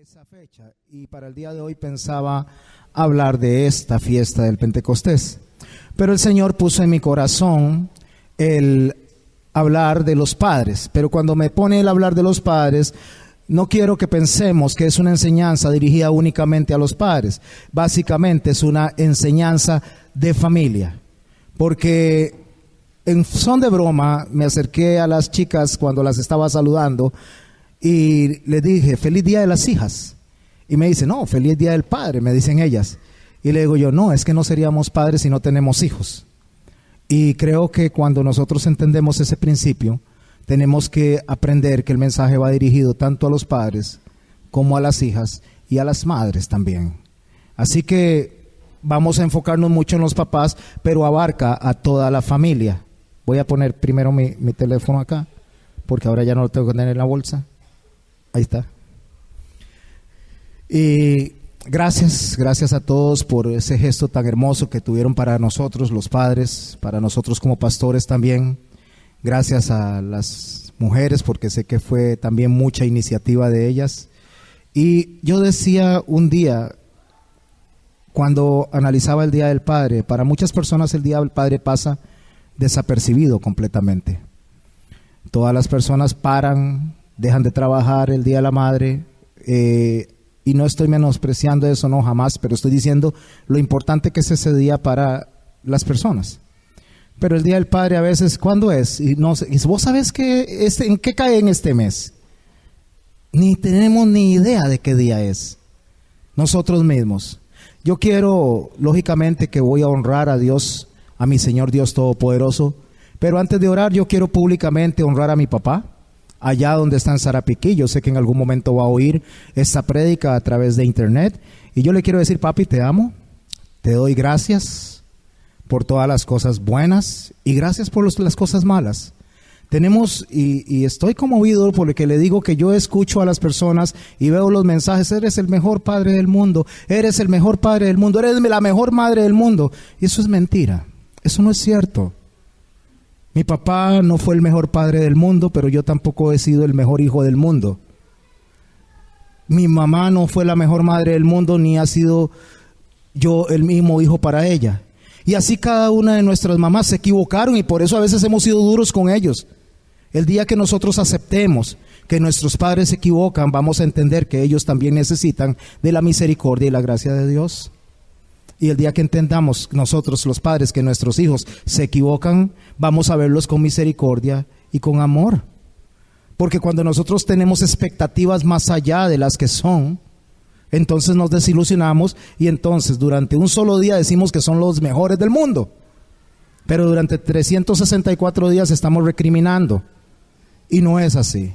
esa fecha y para el día de hoy pensaba hablar de esta fiesta del Pentecostés, pero el Señor puso en mi corazón el hablar de los padres, pero cuando me pone el hablar de los padres, no quiero que pensemos que es una enseñanza dirigida únicamente a los padres. Básicamente es una enseñanza de familia, porque en son de broma me acerqué a las chicas cuando las estaba saludando y le dije, feliz día de las hijas. Y me dice, no, feliz día del padre, me dicen ellas. Y le digo yo, no, es que no seríamos padres si no tenemos hijos. Y creo que cuando nosotros entendemos ese principio, tenemos que aprender que el mensaje va dirigido tanto a los padres como a las hijas y a las madres también. Así que vamos a enfocarnos mucho en los papás, pero abarca a toda la familia. Voy a poner primero mi teléfono acá, porque ahora ya no lo tengo que tener en la bolsa. Ahí está. Y gracias a todos por ese gesto tan hermoso que tuvieron para nosotros los padres, para nosotros como pastores también. Gracias a las mujeres, porque sé que fue también mucha iniciativa de ellas. Y yo decía un día, cuando analizaba el Día del Padre, para muchas personas el Día del Padre pasa desapercibido completamente. Todas las personas paran, dejan de trabajar el Día de la Madre, y no estoy menospreciando eso, no, jamás, pero estoy diciendo lo importante que es ese día para las personas. Pero el Día del Padre a veces, ¿cuándo es? Y no sé, ¿vos sabés en qué cae en este mes? Ni tenemos ni idea de qué día es, nosotros mismos. Yo quiero, lógicamente, que voy a honrar a Dios, a mi Señor Dios Todopoderoso, pero antes de orar yo quiero públicamente honrar a mi papá, allá donde está en Sarapiquí. Yo sé que en algún momento va a oír esta prédica a través de internet, y yo le quiero decir, papi, te amo, te doy gracias por todas las cosas buenas y gracias por las cosas malas. Tenemos, y estoy conmovido porque le digo que yo escucho a las personas y veo los mensajes, eres el mejor padre del mundo, eres el mejor padre del mundo, eres la mejor madre del mundo, y eso es mentira, eso no es cierto. Mi papá no fue el mejor padre del mundo, pero yo tampoco he sido el mejor hijo del mundo. Mi mamá no fue la mejor madre del mundo, ni ha sido yo el mismo hijo para ella. Y así cada una de nuestras mamás se equivocaron, y por eso a veces hemos sido duros con ellos. El día que nosotros aceptemos que nuestros padres se equivocan, vamos a entender que ellos también necesitan de la misericordia y la gracia de Dios. Y el día que entendamos nosotros los padres que nuestros hijos se equivocan, vamos a verlos con misericordia y con amor. Porque cuando nosotros tenemos expectativas más allá de las que son, entonces nos desilusionamos, y entonces durante un solo día decimos que son los mejores del mundo. Pero durante 364 días estamos recriminando. Y no es así.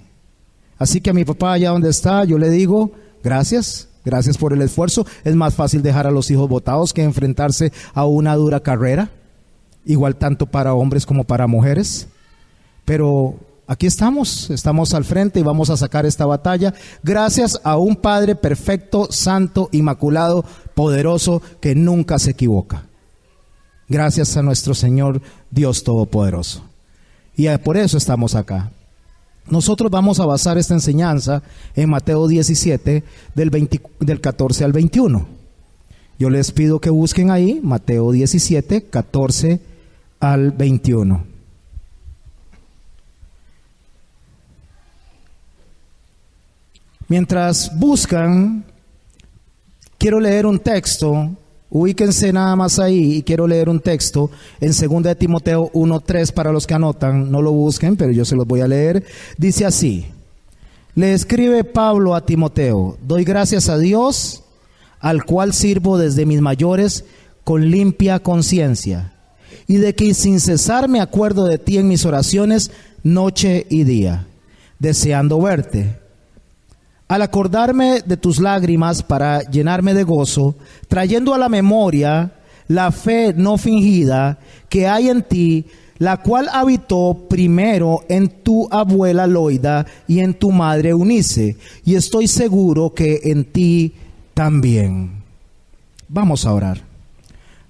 Así que a mi papá allá donde está, yo le digo, gracias por el esfuerzo. Es más fácil dejar a los hijos botados que enfrentarse a una dura carrera, igual tanto para hombres como para mujeres. Pero aquí estamos al frente y vamos a sacar esta batalla gracias a un Padre perfecto, santo, inmaculado, poderoso, que nunca se equivoca. Gracias a nuestro Señor Dios Todopoderoso. Y por eso estamos acá. Nosotros vamos a basar esta enseñanza en Mateo 17, del 14 al 21. Yo les pido que busquen ahí Mateo 17, 14 al 21. Mientras buscan, quiero leer un texto. Ubíquense nada más ahí, y quiero leer un texto en 2 de Timoteo 1:3 para los que anotan, no lo busquen, pero yo se los voy a leer. Dice así: le escribe Pablo a Timoteo, doy gracias a Dios, al cual sirvo desde mis mayores con limpia conciencia, y de que sin cesar me acuerdo de ti en mis oraciones noche y día, deseando verte. Al acordarme de tus lágrimas para llenarme de gozo, trayendo a la memoria la fe no fingida que hay en ti, la cual habitó primero en tu abuela Loida y en tu madre Eunice, y estoy seguro que en ti también. Vamos a orar.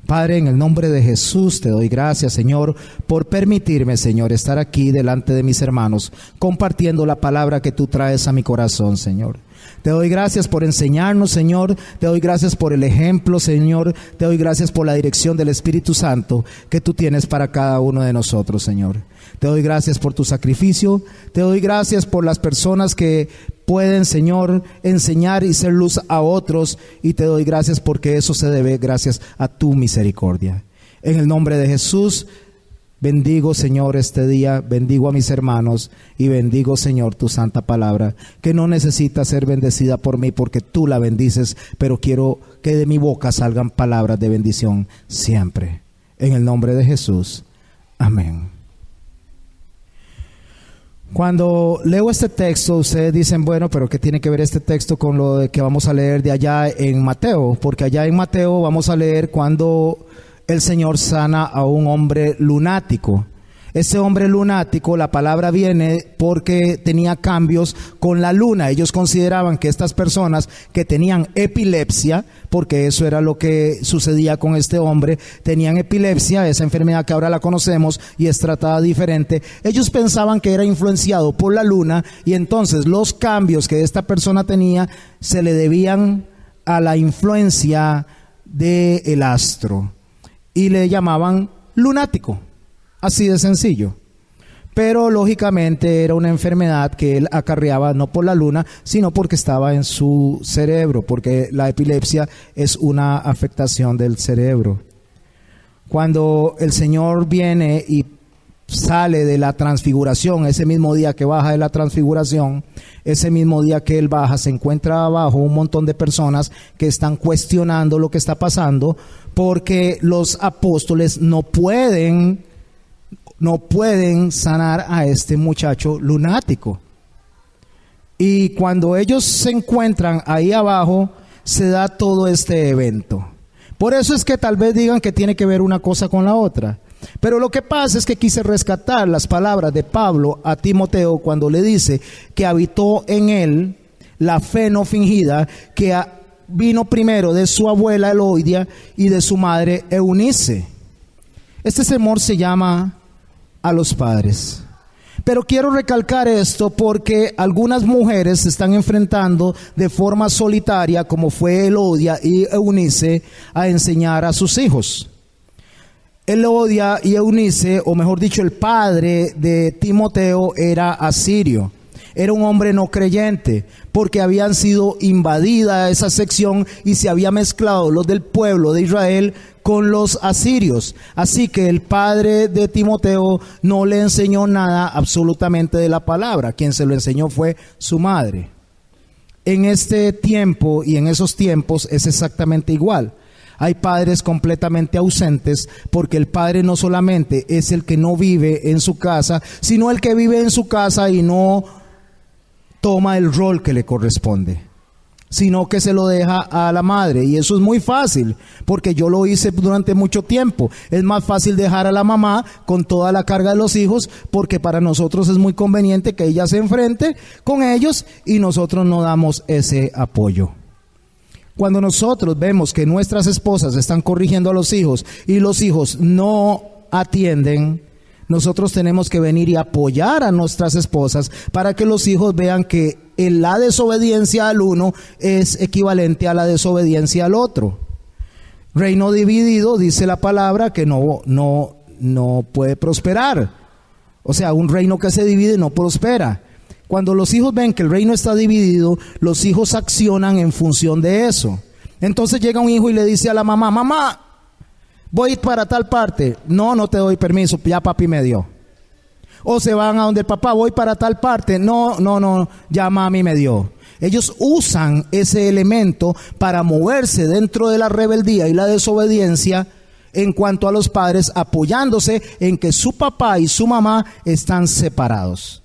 Padre, en el nombre de Jesús te doy gracias, Señor, por permitirme, Señor, estar aquí delante de mis hermanos, compartiendo la palabra que tú traes a mi corazón, Señor. Te doy gracias por enseñarnos, Señor. Te doy gracias por el ejemplo, Señor. Te doy gracias por la dirección del Espíritu Santo que tú tienes para cada uno de nosotros, Señor. Te doy gracias por tu sacrificio. Te doy gracias por las personas que pueden, Señor, enseñar y ser luz a otros. Y te doy gracias porque eso se debe gracias a tu misericordia. En el nombre de Jesús, bendigo, Señor, este día, bendigo a mis hermanos y bendigo, Señor, tu santa palabra, que no necesita ser bendecida por mí porque tú la bendices, pero quiero que de mi boca salgan palabras de bendición siempre. En el nombre de Jesús, amén. Cuando leo este texto, ustedes dicen, bueno, pero ¿qué tiene que ver este texto con lo de que vamos a leer de allá en Mateo? Porque allá en Mateo vamos a leer cuando el Señor sana a un hombre lunático. Ese hombre lunático, la palabra viene porque tenía cambios con la luna. Ellos consideraban que estas personas que tenían epilepsia, porque eso era lo que sucedía con este hombre, tenían epilepsia, esa enfermedad que ahora la conocemos y es tratada diferente. Ellos pensaban que era influenciado por la luna y entonces los cambios que esta persona tenía se le debían a la influencia del astro. Y le llamaban lunático, así de sencillo. Pero lógicamente era una enfermedad que él acarreaba no por la luna, sino porque estaba en su cerebro, porque la epilepsia es una afectación del cerebro. Cuando el Señor viene y sale de la transfiguración, ese mismo día que baja de la transfiguración, ese mismo día que él baja, se encuentra abajo un montón de personas que están cuestionando lo que está pasando, porque los apóstoles no pueden sanar a este muchacho lunático. Y cuando ellos se encuentran ahí abajo, se da todo este evento. Por eso es que tal vez digan que tiene que ver una cosa con la otra. Pero lo que pasa es que quise rescatar las palabras de Pablo a Timoteo cuando le dice que habitó en él la fe no fingida que vino primero de su abuela Elodia y de su madre Eunice. Este sermón se llama a los padres. Pero quiero recalcar esto porque algunas mujeres se están enfrentando de forma solitaria, como fue Elodia y Eunice, a enseñar a sus hijos. Elodia y Eunice, o mejor dicho, el padre de Timoteo era asirio. Era un hombre no creyente, porque habían sido invadida esa sección y se había mezclado los del pueblo de Israel con los asirios. Así que el padre de Timoteo no le enseñó nada absolutamente de la palabra. Quien se lo enseñó fue su madre. En este tiempo y en esos tiempos es exactamente igual. Hay padres completamente ausentes porque el padre no solamente es el que no vive en su casa, sino el que vive en su casa y no toma el rol que le corresponde, sino que se lo deja a la madre. Y eso es muy fácil, porque yo lo hice durante mucho tiempo. Es más fácil dejar a la mamá con toda la carga de los hijos, porque para nosotros es muy conveniente que ella se enfrente con ellos y nosotros no damos ese apoyo. Cuando nosotros vemos que nuestras esposas están corrigiendo a los hijos y los hijos no atienden, nosotros tenemos que venir y apoyar a nuestras esposas para que los hijos vean que la desobediencia al uno es equivalente a la desobediencia al otro. Reino dividido, dice la palabra, que no puede prosperar. O sea, un reino que se divide no prospera. Cuando los hijos ven que el reino está dividido, los hijos accionan en función de eso. Entonces llega un hijo y le dice a la mamá: mamá, voy para tal parte. No te doy permiso, ya papi me dio. O se van a donde el papá: voy para tal parte. No, ya mami me dio. Ellos usan ese elemento para moverse dentro de la rebeldía y la desobediencia en cuanto a los padres, apoyándose en que su papá y su mamá están separados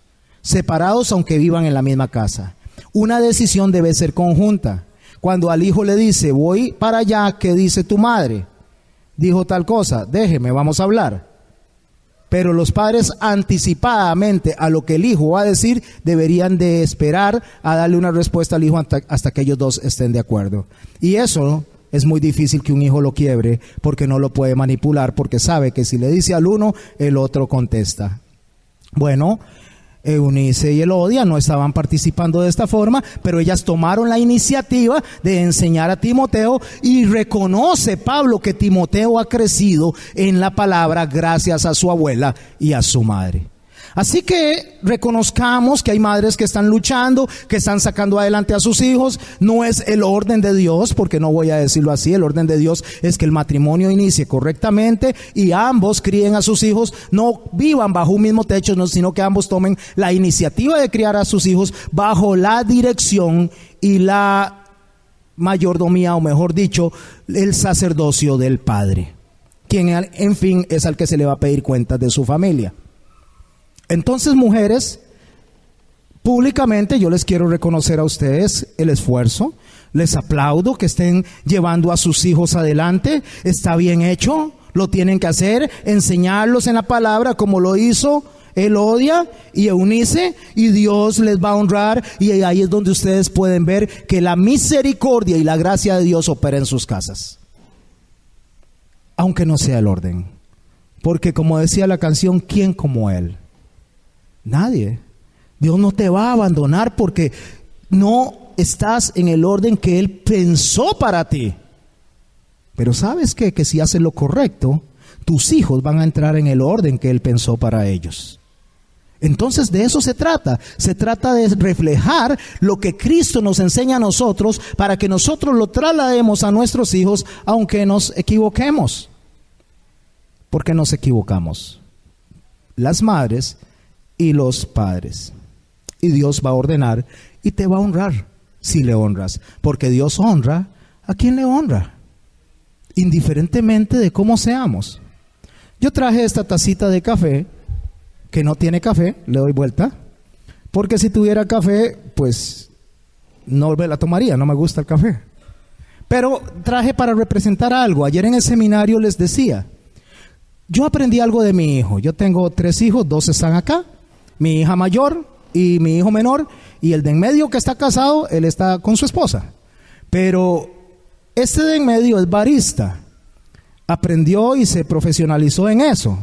aunque vivan en la misma casa. Una decisión debe ser conjunta. Cuando al hijo le dice: voy para allá, ¿qué dice tu madre? Dijo tal cosa, déjeme, vamos a hablar. Pero los padres, anticipadamente a lo que el hijo va a decir, deberían de esperar a darle una respuesta al hijo hasta que ellos dos estén de acuerdo. Y eso es muy difícil que un hijo lo quiebre, porque no lo puede manipular, porque sabe que si le dice al uno, el otro contesta. Bueno, Eunice y Elodia no estaban participando de esta forma, pero ellas tomaron la iniciativa de enseñar a Timoteo, y reconoce Pablo que Timoteo ha crecido en la palabra gracias a su abuela y a su madre. Así que reconozcamos que hay madres que están luchando, que están sacando adelante a sus hijos. No es el orden de Dios, porque no voy a decirlo así. El orden de Dios es que el matrimonio inicie correctamente y ambos críen a sus hijos, no vivan bajo un mismo techo, sino que ambos tomen la iniciativa de criar a sus hijos bajo la dirección y la mayordomía, o mejor dicho, el sacerdocio del padre, quien en fin es al que se le va a pedir cuentas de su familia. Entonces, mujeres, públicamente yo les quiero reconocer a ustedes el esfuerzo. Les aplaudo que estén llevando a sus hijos adelante. Está bien hecho, lo tienen que hacer, enseñarlos en la palabra como lo hizo Elodia y Eunice, y Dios les va a honrar, y ahí es donde ustedes pueden ver que la misericordia y la gracia de Dios opera en sus casas, aunque no sea el orden, porque como decía la canción, ¿quién como Él? Nadie. Dios no te va a abandonar porque no estás en el orden que Él pensó para ti. Pero ¿sabes qué? Que si haces lo correcto, tus hijos van a entrar en el orden que Él pensó para ellos. Entonces de eso se trata. Se trata de reflejar lo que Cristo nos enseña a nosotros, para que nosotros lo traslademos a nuestros hijos, aunque nos equivoquemos. ¿Por qué nos equivocamos? Las madres y los padres. Y Dios va a ordenar y te va a honrar si le honras, porque Dios honra a quien le honra, indiferentemente de cómo seamos. Yo traje esta tacita de café, que no tiene café, le doy vuelta, porque si tuviera café, pues no me la tomaría, no me gusta el café. Pero traje para representar algo. Ayer en el seminario les decía, yo aprendí algo de mi hijo. Yo tengo 3 hijos, 2 están acá. Mi hija mayor y mi hijo menor, y el de en medio que está casado, él está con su esposa. Pero este de en medio es barista. Aprendió y se profesionalizó en eso.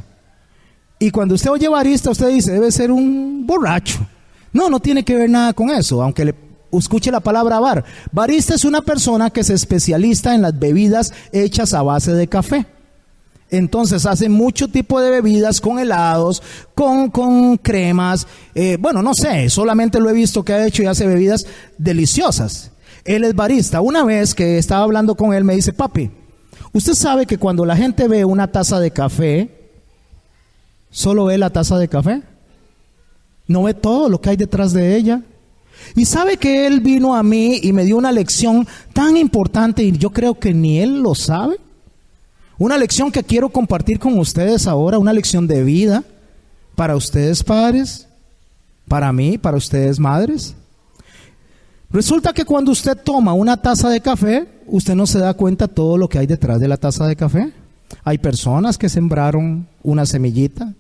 Y cuando usted oye barista, usted dice, debe ser un borracho. No, no tiene que ver nada con eso, aunque le escuche la palabra bar. Barista es una persona que se especializa en las bebidas hechas a base de café. Entonces hace mucho tipo de bebidas, con helados, con cremas, bueno, no sé, solamente lo he visto que ha hecho y hace bebidas deliciosas. Él es barista. Una vez que estaba hablando con él, me dice, papi, usted sabe que cuando la gente ve una taza de café, solo ve la taza de café, no ve todo lo que hay detrás de ella. Y sabe que él vino a mí y me dio una lección tan importante, y yo creo que ni él lo sabe. Una lección que quiero compartir con ustedes ahora, una lección de vida para ustedes padres, para mí, para ustedes madres. Resulta que cuando usted toma una taza de café, usted no se da cuenta todo lo que hay detrás de la taza de café. Hay personas que sembraron una semillita,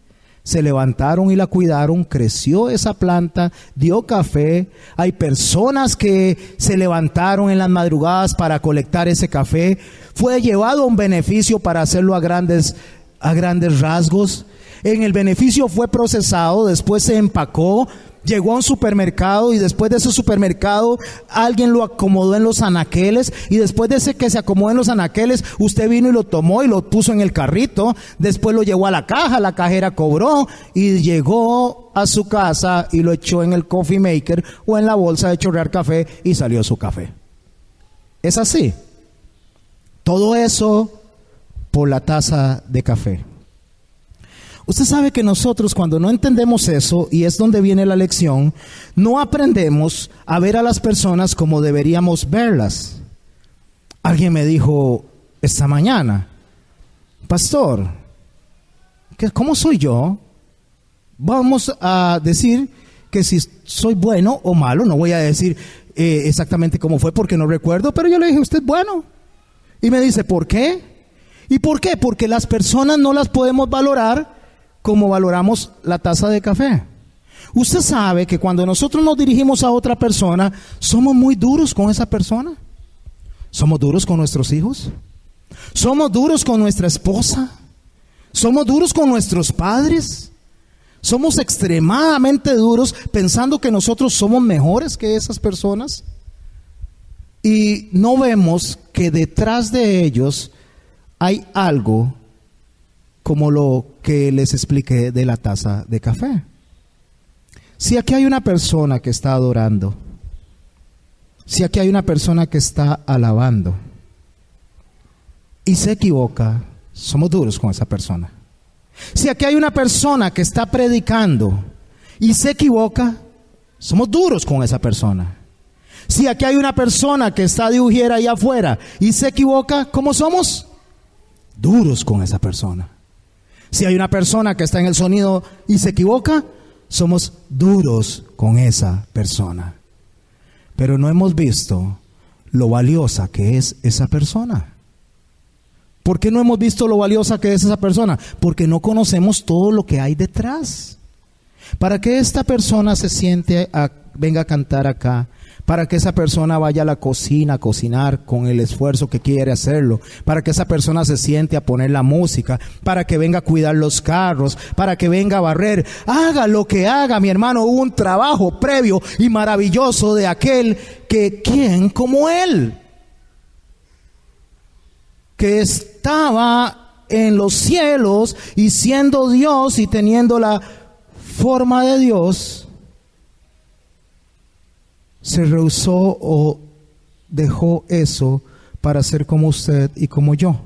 se levantaron y la cuidaron, creció esa planta, dio café. Hay personas que se levantaron en las madrugadas para colectar ese café. Fue llevado a un beneficio para hacerlo a grandes rasgos. En el beneficio fue procesado, después se empacó, llegó a un supermercado, y después de ese supermercado alguien lo acomodó en los anaqueles, y después de ese que se acomodó en los anaqueles, usted vino y lo tomó y lo puso en el carrito, después lo llevó a la caja, la cajera cobró y llegó a su casa y lo echó en el coffee maker o en la bolsa de chorrear café y salió su café. Es así. Todo eso por la taza de café. Usted sabe que nosotros, cuando no entendemos eso, y es donde viene la lección, no aprendemos a ver a las personas como deberíamos verlas. Alguien me dijo esta mañana, pastor, ¿cómo soy yo? Vamos a decir que si soy bueno o malo, no voy a decir exactamente cómo fue porque no recuerdo, pero yo le dije, usted es bueno. Y me dice, ¿por qué? ¿Y por qué? Porque las personas no las podemos valorar como valoramos la taza de café. Usted sabe que cuando nosotros nos dirigimos a otra persona, somos muy duros con esa persona. Somos duros con nuestros hijos. Somos duros con nuestra esposa. Somos duros con nuestros padres. Somos extremadamente duros pensando que nosotros somos mejores que esas personas. Y no vemos que detrás de ellos hay algo como lo que les expliqué de la taza de café. Si aquí hay una persona que está adorando, si aquí hay una persona que está alabando y se equivoca, somos duros con esa persona. Si aquí hay una persona que está predicando y se equivoca, somos duros con esa persona. Si aquí hay una persona que está de ujiera ahí afuera y se equivoca, ¿cómo somos? Duros con esa persona. Si hay una persona que está en el sonido y se equivoca, somos duros con esa persona. Pero no hemos visto lo valiosa que es esa persona. ¿Por qué no hemos visto lo valiosa que es esa persona? Porque no conocemos todo lo que hay detrás. Para que esta persona se siente, venga a cantar acá, para que esa persona vaya a la cocina a cocinar con el esfuerzo que quiere hacerlo, para que esa persona se siente a poner la música, para que venga a cuidar los carros, para que venga a barrer, haga lo que haga, mi hermano, hubo un trabajo previo y maravilloso de aquel que, ¿quién como él? Que estaba en los cielos y siendo Dios y teniendo la forma de Dios, se rehusó o dejó eso para ser como usted y como yo.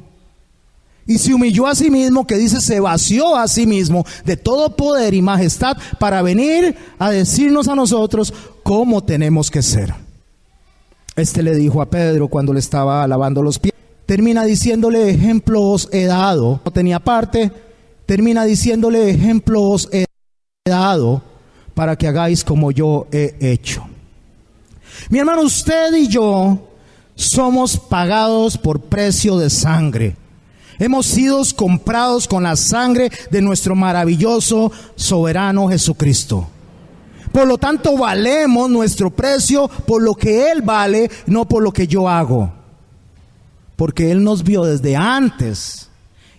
Y se humilló a sí mismo, que dice, se vació a sí mismo de todo poder y majestad para venir a decirnos a nosotros cómo tenemos que ser. Le dijo a Pedro cuando le estaba lavando los pies, termina diciéndole, ejemplo os he dado. No tenía parte, termina diciéndole, ejemplo os he dado para que hagáis como yo he hecho. Mi hermano, usted y yo somos pagados por precio de sangre. Hemos sido comprados con la sangre de nuestro maravilloso soberano Jesucristo. Por lo tanto, valemos nuestro precio por lo que Él vale, no por lo que yo hago. Porque Él nos vio desde antes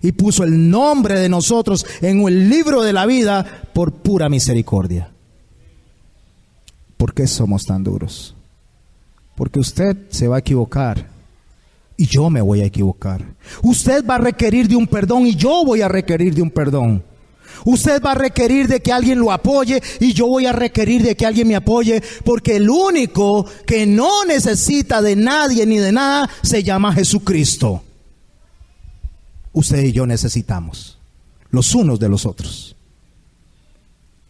y puso el nombre de nosotros en el libro de la vida por pura misericordia. ¿Por qué somos tan duros? Porque usted se va a equivocar y yo me voy a equivocar. Usted va a requerir de un perdón y yo voy a requerir de un perdón. Usted va a requerir de que alguien lo apoye y yo voy a requerir de que alguien me apoye, porque el único que no necesita de nadie ni de nada se llama Jesucristo. Usted y yo necesitamos los unos de los otros.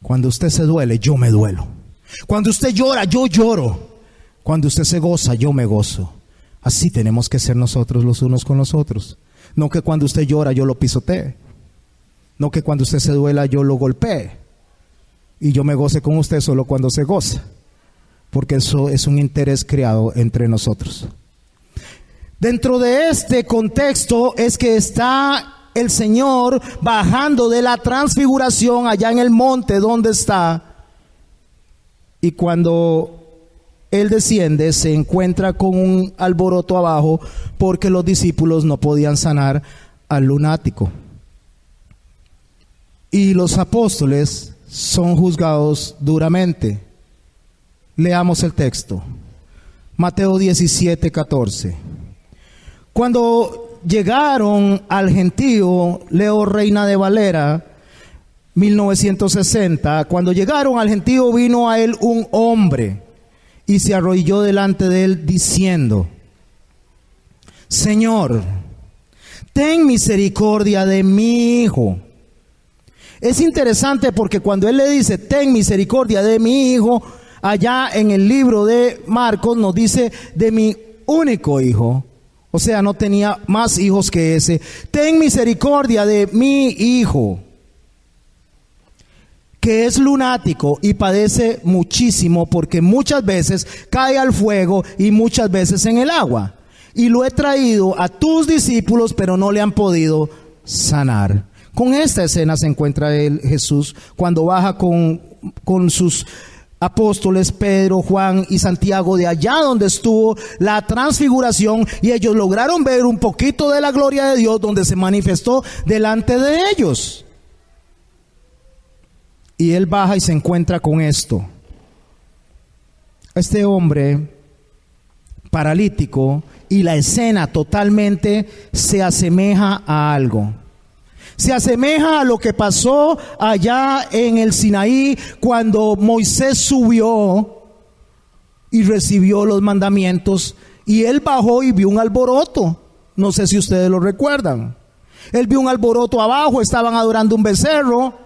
Cuando usted se duele, yo me duelo. Cuando usted llora, yo lloro. Cuando usted se goza, yo me gozo. Así tenemos que ser nosotros los unos con los otros. No que cuando usted llora yo lo pisotee. No que cuando usted se duela yo lo golpee. Y yo me goce con usted solo cuando se goza. Porque eso es un interés creado entre nosotros. Dentro de este contexto es que está el Señor bajando de la transfiguración allá en el monte donde está. Y cuando Él desciende, se encuentra con un alboroto abajo porque los discípulos no podían sanar al lunático. Y los apóstoles son juzgados duramente. Leamos el texto. Mateo 17:14. Cuando llegaron al gentío, leo Reina de Valera 1960, cuando llegaron al gentío vino a él un hombre y se arrodilló delante de él diciendo: Señor, ten misericordia de mi hijo. Es interesante porque cuando él le dice ten misericordia de mi hijo, allá en el libro de Marcos nos dice de mi único hijo. O sea, no tenía más hijos que ese. Ten misericordia de mi hijo, que es lunático y padece muchísimo, porque muchas veces cae al fuego y muchas veces en el agua. Y lo he traído a tus discípulos, pero no le han podido sanar. Con esta escena se encuentra Jesús cuando baja con sus apóstoles Pedro, Juan y Santiago de allá donde estuvo la transfiguración, y ellos lograron ver un poquito de la gloria de Dios donde se manifestó delante de ellos. Y él baja y se encuentra con esto. Este hombre paralítico, y la escena totalmente se asemeja a algo. Se asemeja a lo que pasó allá en el Sinaí cuando Moisés subió y recibió los mandamientos, y él bajó y vio un alboroto. No sé si ustedes lo recuerdan. Él vio un alboroto abajo, estaban adorando un becerro,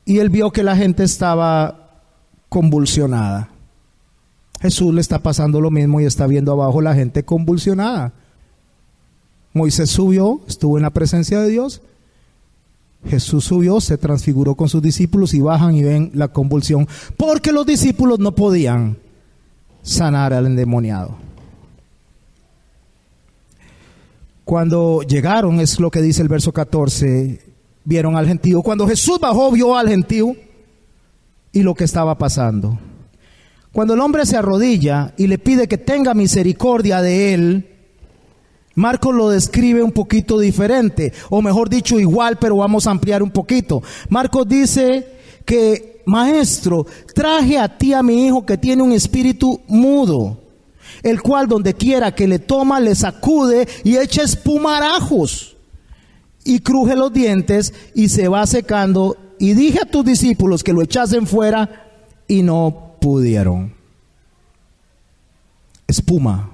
y él vio que la gente estaba convulsionada. Jesús le está pasando lo mismo y está viendo abajo la gente convulsionada. Moisés subió, estuvo en la presencia de Dios. Jesús subió, se transfiguró con sus discípulos y bajan y ven la convulsión, porque los discípulos no podían sanar al endemoniado. Cuando llegaron, es lo que dice el verso 14, vieron al gentío. Cuando Jesús bajó, vio al gentío y lo que estaba pasando. Cuando el hombre se arrodilla y le pide que tenga misericordia de él, Marcos lo describe un poquito diferente, o mejor dicho igual, pero vamos a ampliar un poquito. Marcos dice que: maestro, traje a ti a mi hijo que tiene un espíritu mudo, el cual donde quiera que le toma le sacude y echa espumarajos y cruje los dientes y se va secando. Y dije a tus discípulos que lo echasen fuera y no pudieron. Espuma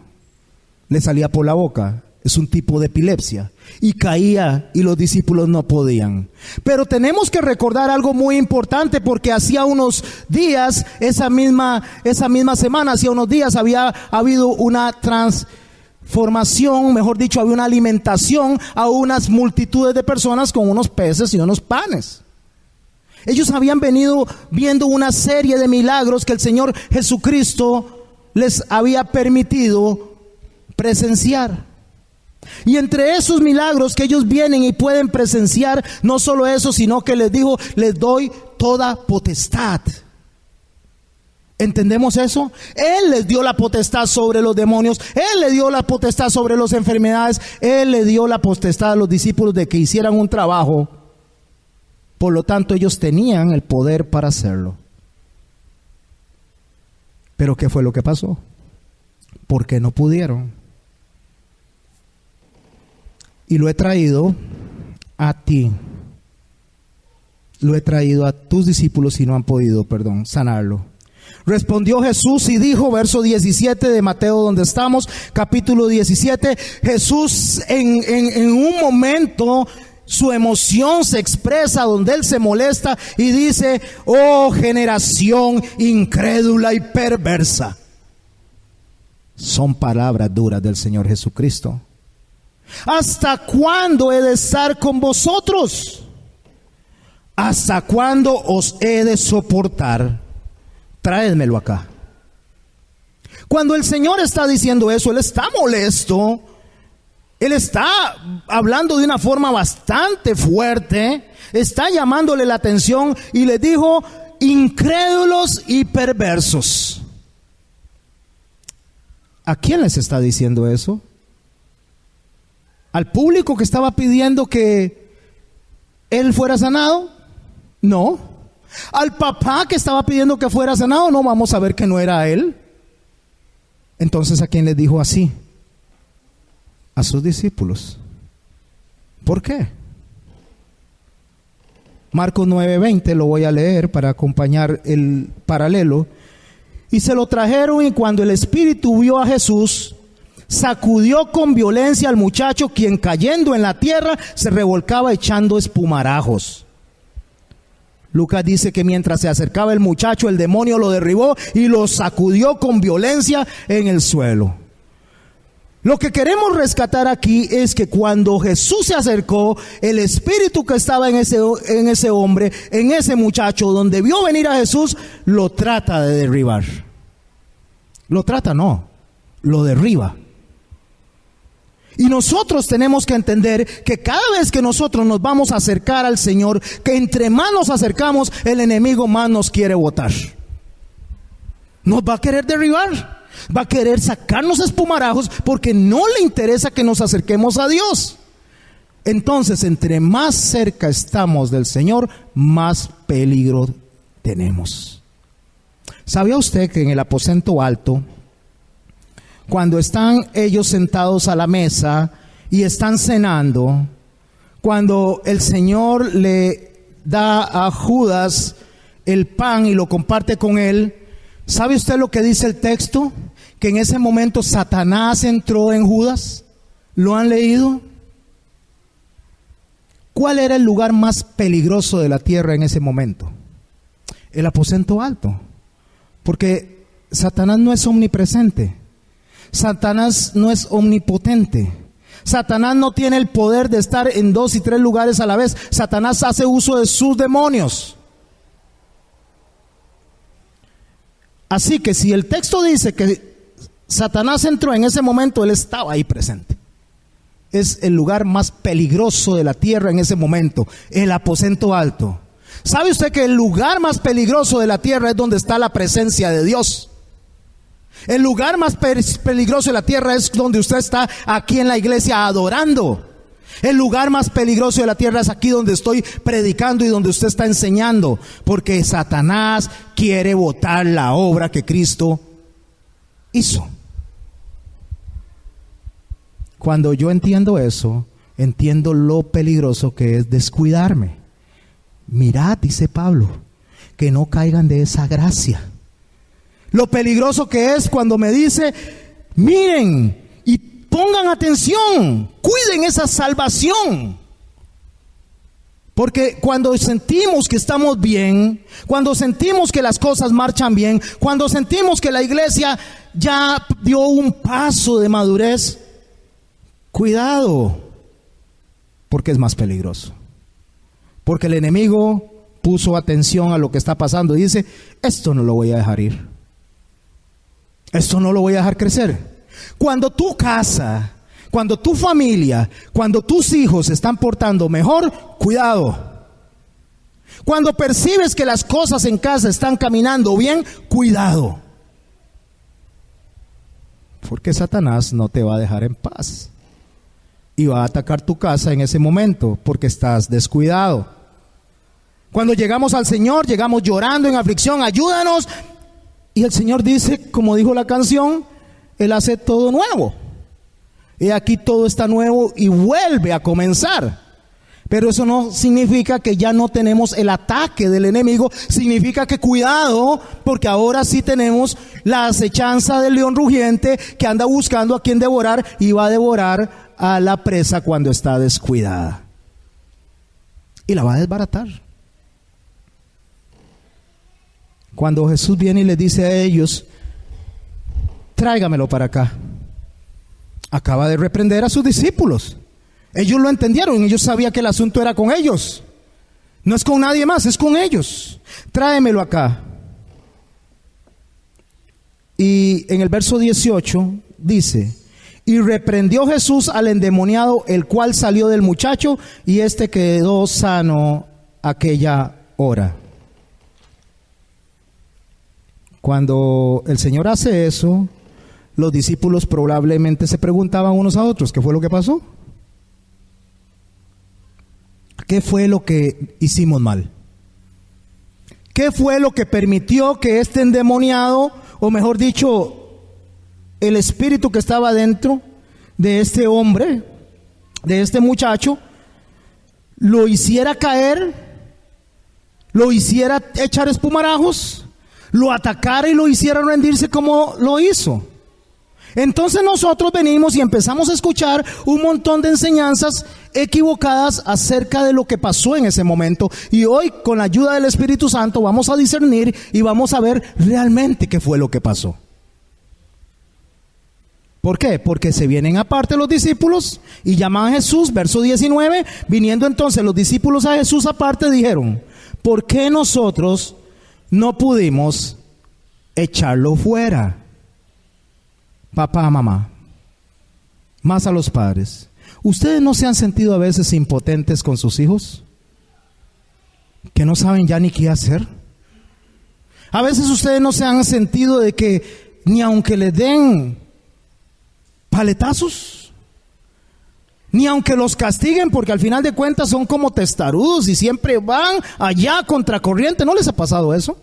le salía por la boca. Es un tipo de epilepsia. Y caía y los discípulos no podían. Pero tenemos que recordar algo muy importante, porque hacía unos días, esa misma semana, hacía unos días había habido una transformación, mejor dicho, había una alimentación a unas multitudes de personas con unos peces y unos panes. Ellos habían venido viendo una serie de milagros que el Señor Jesucristo les había permitido presenciar. Y entre esos milagros que ellos vienen y pueden presenciar, no solo eso, sino que les dijo: les doy toda potestad. ¿Entendemos eso? Él les dio la potestad sobre los demonios, Él le dio la potestad sobre las enfermedades, Él le dio la potestad a los discípulos de que hicieran un trabajo. Por lo tanto, ellos tenían el poder para hacerlo. Pero ¿qué fue lo que pasó? ¿Por qué no pudieron? Y lo he traído a ti. Lo he traído a tus discípulos y no han podido, sanarlo. Respondió Jesús y dijo, verso 17 de Mateo, donde estamos, capítulo 17. Jesús en un momento, su emoción se expresa, donde él se molesta y dice: oh generación incrédula y perversa. Son palabras duras del Señor Jesucristo. ¿Hasta cuándo he de estar con vosotros? ¿Hasta cuándo os he de soportar? Tráedmelo acá. Cuando el Señor está diciendo eso, Él está molesto. Él está hablando de una forma bastante fuerte. Está llamándole la atención y le dijo: incrédulos y perversos. ¿A quién les está diciendo eso? ¿Al público que estaba pidiendo que él fuera sanado? No. ¿Al papá que estaba pidiendo que fuera sanado? No, vamos a ver que no era él. Entonces, ¿a quién les dijo así? A sus discípulos. ¿Por qué? Marcos 9:20, lo voy a leer para acompañar el paralelo. Y se lo trajeron, y cuando el espíritu vio a Jesús, sacudió con violencia al muchacho, quien cayendo en la tierra se revolcaba echando espumarajos. Lucas dice que mientras se acercaba el muchacho, el demonio lo derribó y lo sacudió con violencia en el suelo. Lo que queremos rescatar aquí es que cuando Jesús se acercó, el espíritu que estaba en ese hombre, en ese muchacho, donde vio venir a Jesús, lo trata de derribar. Lo derriba. Y nosotros tenemos que entender que cada vez que nosotros nos vamos a acercar al Señor, que entre más nos acercamos, el enemigo más nos quiere botar. Nos va a querer derribar, va a querer sacarnos espumarajos, porque no le interesa que nos acerquemos a Dios. Entonces, entre más cerca estamos del Señor, más peligro tenemos. ¿Sabía usted que en el aposento alto, cuando están ellos sentados a la mesa y están cenando, cuando el Señor le da a Judas el pan y lo comparte con él, ¿sabe usted lo que dice el texto? Que en ese momento Satanás entró en Judas. ¿Lo han leído? ¿Cuál era el lugar más peligroso de la tierra en ese momento? El aposento alto. Porque Satanás no es omnipresente. Satanás no es omnipotente. Satanás no tiene el poder de estar en 2 y 3 lugares a la vez. Satanás hace uso de sus demonios. Así que si el texto dice que Satanás entró en ese momento, él estaba ahí presente. Es el lugar más peligroso de la tierra en ese momento, el aposento alto. ¿Sabe usted que el lugar más peligroso de la tierra es donde está la presencia de Dios? El lugar más peligroso de la tierra es donde usted está aquí en la iglesia adorando. El lugar más peligroso de la tierra es aquí donde estoy predicando y donde usted está enseñando, porque Satanás quiere botar la obra que Cristo hizo. Cuando yo entiendo eso, entiendo lo peligroso que es descuidarme. Mirad, dice Pablo, que no caigan de esa gracia. Lo peligroso que es cuando me dice, miren y pongan atención, cuiden esa salvación. Porque cuando sentimos que estamos bien, cuando sentimos que las cosas marchan bien, cuando sentimos que la iglesia ya dio un paso de madurez, cuidado, porque es más peligroso. Porque el enemigo puso atención a lo que está pasando y dice, esto no lo voy a dejar ir. Esto no lo voy a dejar crecer. Cuando tu casa, cuando tu familia, cuando tus hijos se están portando mejor, cuidado. Cuando percibes que las cosas en casa están caminando bien, cuidado. Porque Satanás no te va a dejar en paz. Y va a atacar tu casa en ese momento porque estás descuidado. Cuando llegamos al Señor, llegamos llorando en aflicción, ayúdanos. Y el Señor dice, como dijo la canción, Él hace todo nuevo. Y aquí todo está nuevo y vuelve a comenzar. Pero eso no significa que ya no tenemos el ataque del enemigo. Significa que cuidado, porque ahora sí tenemos la acechanza del león rugiente que anda buscando a quien devorar y va a devorar a la presa cuando está descuidada. Y la va a desbaratar. Cuando Jesús viene y les dice a ellos, tráigamelo para acá, acaba de reprender a sus discípulos. Ellos lo entendieron, ellos sabían que el asunto era con ellos. No es con nadie más, es con ellos. Tráemelo acá. Y en el verso 18 dice, y reprendió Jesús al endemoniado, el cual salió del muchacho, y éste quedó sano aquella hora. Cuando el Señor hace eso, los discípulos probablemente se preguntaban unos a otros, ¿qué fue lo que pasó? ¿Qué fue lo que hicimos mal? ¿Qué fue lo que permitió que este endemoniado, o mejor dicho, el espíritu que estaba dentro de este hombre, de este muchacho, lo hiciera caer, lo hiciera echar espumarajos, lo atacara y lo hiciera rendirse como lo hizo? Entonces nosotros venimos y empezamos a escuchar un montón de enseñanzas equivocadas acerca de lo que pasó en ese momento. Y hoy, con la ayuda del Espíritu Santo, vamos a discernir y vamos a ver realmente qué fue lo que pasó. ¿Por qué? Porque se vienen aparte los discípulos y llaman a Jesús, verso 19, viniendo entonces los discípulos a Jesús aparte, dijeron, ¿por qué nosotros no pudimos echarlo fuera? Papá, mamá, más a los padres, ¿ustedes no se han sentido a veces impotentes con sus hijos? ¿Que no saben ya ni qué hacer? A veces ustedes no se han sentido de que ni aunque les den paletazos, Ni aunque los castiguen, porque al final de cuentas son como testarudos y siempre van allá contracorriente. ¿No les ha pasado eso?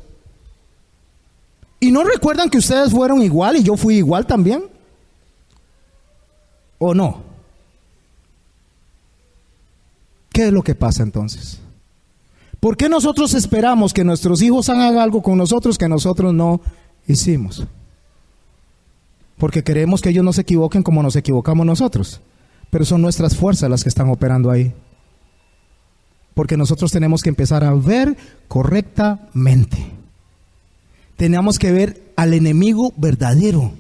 ¿Y no recuerdan que ustedes fueron igual y yo fui igual también? ¿O no? ¿Qué es lo que pasa entonces? ¿Por qué nosotros esperamos que nuestros hijos hagan algo con nosotros que nosotros no hicimos? Porque queremos que ellos no se equivoquen como nos equivocamos nosotros. Pero son nuestras fuerzas las que están operando ahí. Porque nosotros tenemos que empezar a ver correctamente. Tenemos que ver al enemigo verdadero.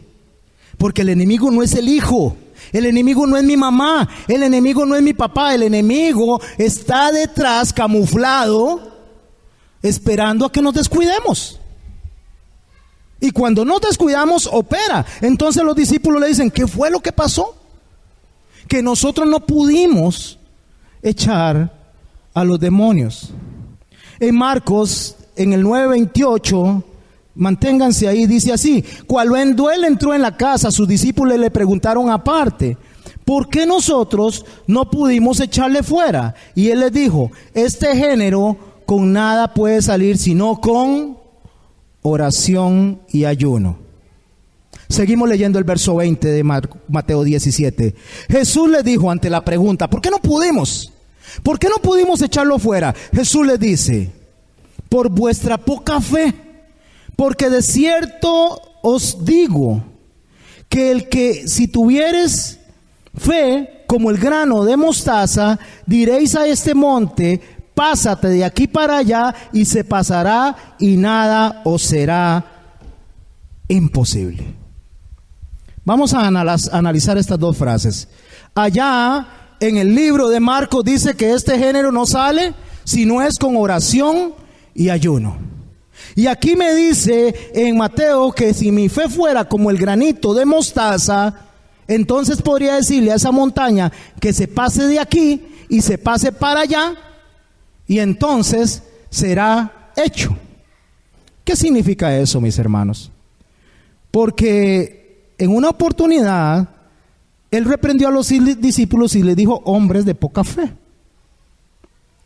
Porque el enemigo no es el hijo. El enemigo no es mi mamá. El enemigo no es mi papá. El enemigo está detrás, camuflado, esperando a que nos descuidemos. Y cuando nos descuidamos, opera. Entonces los discípulos le dicen, ¿qué fue lo que pasó? Que nosotros no pudimos echar a los demonios. En Marcos, en el 9:28, manténganse ahí, dice así: cuando él entró en la casa, sus discípulos le preguntaron aparte, ¿por qué nosotros no pudimos echarle fuera? Y él les dijo, este género con nada puede salir sino con oración y ayuno. Seguimos leyendo el verso 20 de Mateo 17. Jesús les dijo ante la pregunta, ¿por qué no pudimos? ¿Por qué no pudimos echarlo fuera? Jesús les dice, por vuestra poca fe. Porque de cierto os digo que si tuvieres fe como el grano de mostaza, diréis a este monte, pásate de aquí para allá, y se pasará, y nada os será imposible. Vamos a analizar estas dos frases. Allá en el libro de Marcos dice que este género no sale si no es con oración y ayuno. Y aquí me dice en Mateo que si mi fe fuera como el granito de mostaza, entonces podría decirle a esa montaña que se pase de aquí y se pase para allá, y entonces será hecho. ¿Qué significa eso, mis hermanos? Porque en una oportunidad él reprendió a los discípulos y les dijo, hombres de poca fe.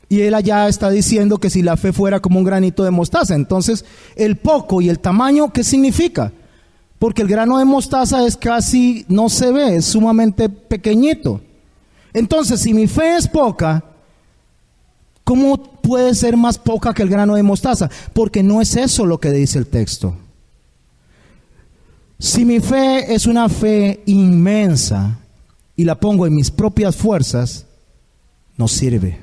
Y él allá está diciendo que si la fe fuera como un granito de mostaza, entonces el poco y el tamaño, ¿qué significa? Porque el grano de mostaza es casi, no se ve, es sumamente pequeñito. Entonces, si mi fe es poca, ¿cómo puede ser más poca que el grano de mostaza? Porque no es eso lo que dice el texto. Si mi fe es una fe inmensa y la pongo en mis propias fuerzas, no sirve.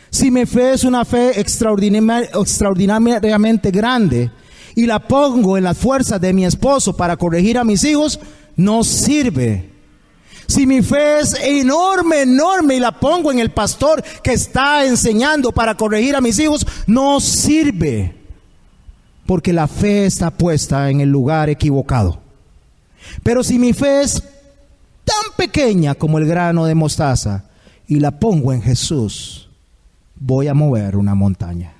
Si mi fe es una fe extraordinariamente grande y la pongo en las fuerzas de mi esposo para corregir a mis hijos, no sirve. Si mi fe es enorme y la pongo en el pastor que está enseñando para corregir a mis hijos, no sirve. Porque la fe está puesta en el lugar equivocado. Pero si mi fe es tan pequeña como el grano de mostaza y la pongo en Jesús, voy a mover una montaña.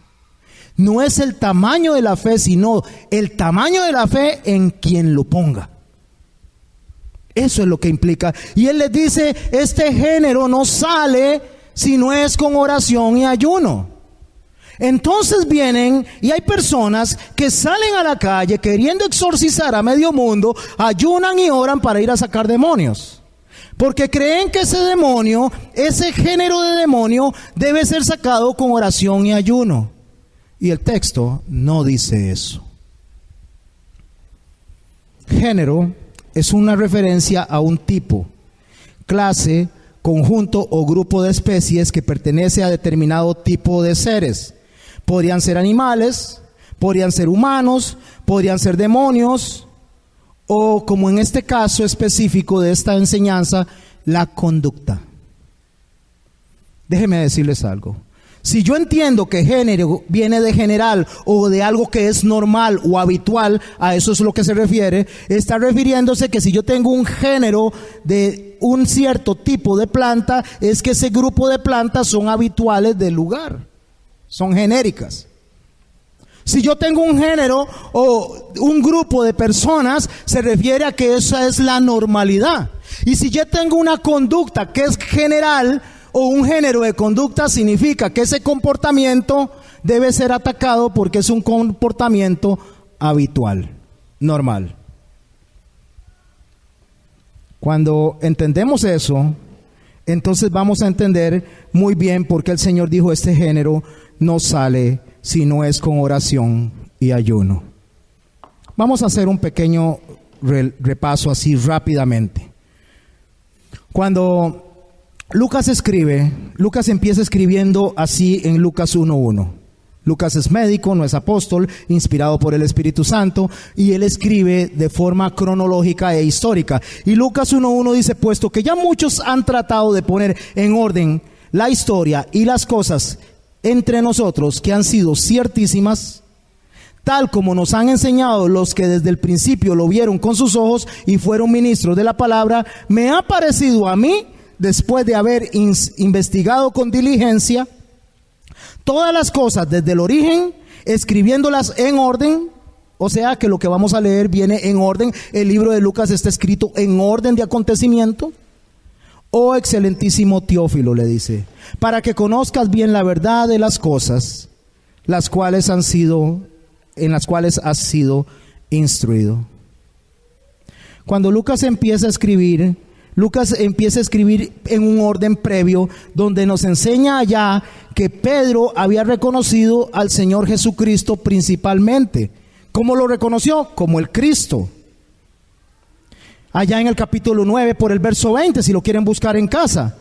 No es el tamaño de la fe, sino el tamaño de la fe en quien lo ponga. Eso es lo que implica. Y él les dice, este género no sale si no es con oración y ayuno. Entonces vienen y hay personas que salen a la calle queriendo exorcizar a medio mundo, ayunan y oran para ir a sacar demonios. Porque creen que ese demonio, ese género de demonio, debe ser sacado con oración y ayuno. Y el texto no dice eso. Género es una referencia a un tipo, clase, conjunto o grupo de especies que pertenece a determinado tipo de seres. Podrían ser animales, podrían ser humanos, podrían ser demonios, o como en este caso específico de esta enseñanza, la conducta. Déjenme decirles algo. Si yo entiendo que género viene de general o de algo que es normal o habitual, a eso es lo que se refiere, está refiriéndose que si yo tengo un género de un cierto tipo de planta, es que ese grupo de plantas son habituales del lugar, son genéricas. Si yo tengo un género o un grupo de personas, se refiere a que esa es la normalidad. Y si yo tengo una conducta que es general o un género de conducta, significa que ese comportamiento debe ser atacado porque es un comportamiento habitual, normal. Cuando entendemos eso, entonces vamos a entender muy bien por qué el Señor dijo: este género no sale si no es con oración y ayuno. Vamos a hacer un pequeño repaso así rápidamente. Cuando Lucas escribe, Lucas empieza escribiendo así en Lucas 1:1. Lucas es médico, no es apóstol, inspirado por el Espíritu Santo, y él escribe de forma cronológica e histórica. Y Lucas 1:1 dice: puesto que ya muchos han tratado de poner en orden la historia y las cosas entre nosotros que han sido ciertísimas, tal como nos han enseñado los que desde el principio lo vieron con sus ojos y fueron ministros de la palabra, me ha parecido a mí, después de haber investigado con diligencia todas las cosas desde el origen, escribiéndolas en orden. O sea que lo que vamos a leer viene en orden. El libro de Lucas está escrito en orden de acontecimiento. Oh excelentísimo Teófilo, le dice, para que conozcas bien la verdad de las cosas, en las cuales has sido instruido. Cuando Lucas empieza a escribir en un orden previo, donde nos enseña allá que Pedro había reconocido al Señor Jesucristo principalmente. ¿Cómo lo reconoció? Como el Cristo. Allá en el capítulo 9, por el verso 20, si lo quieren buscar en casa,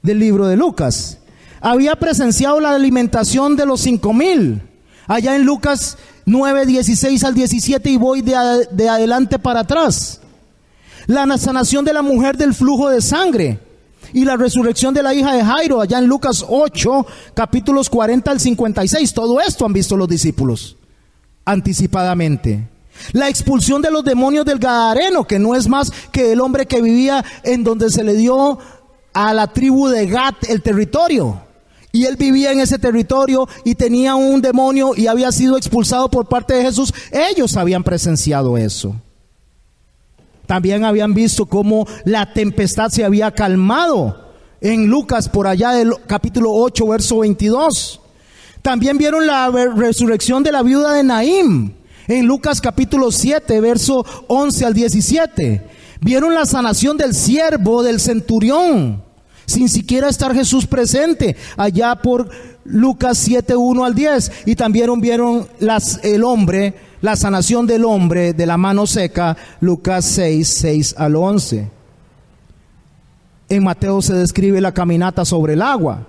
del libro de Lucas. Había presenciado la alimentación de los 5,000. Allá en Lucas 9, 16 al 17, y voy de adelante para atrás. La sanación de la mujer del flujo de sangre y la resurrección de la hija de Jairo, allá en Lucas 8, capítulos 40 al 56. Todo esto han visto los discípulos anticipadamente. La expulsión de los demonios del Gadareno, que no es más que el hombre que vivía en donde se le dio a la tribu de Gad el territorio. Y él vivía en ese territorio y tenía un demonio y había sido expulsado por parte de Jesús. Ellos habían presenciado eso. También habían visto cómo la tempestad se había calmado en Lucas, por allá del capítulo 8, verso 22. También vieron la resurrección de la viuda de Naín en Lucas capítulo 7, verso 11 al 17. Vieron la sanación del siervo del centurión, sin siquiera estar Jesús presente, allá por Lucas 7, 1 al 10. Y también vieron la sanación del hombre de la mano seca, Lucas 6, 6 al 11. En Mateo se describe la caminata sobre el agua.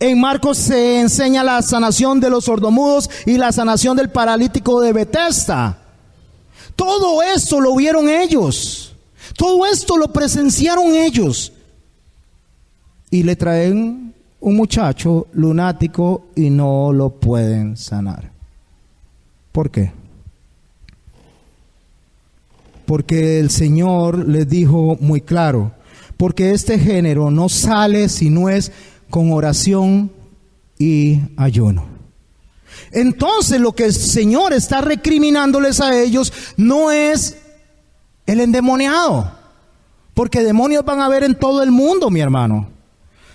En Marcos se enseña la sanación de los sordomudos y la sanación del paralítico de Betesda. Todo esto lo vieron ellos. Todo esto lo presenciaron ellos. Y le traen un muchacho lunático y no lo pueden sanar. ¿Por qué? Porque el Señor les dijo muy claro, porque este género no sale si no es con oración y ayuno. Entonces lo que el Señor está recriminándoles a ellos no es el endemoniado, porque demonios van a haber en todo el mundo, mi hermano.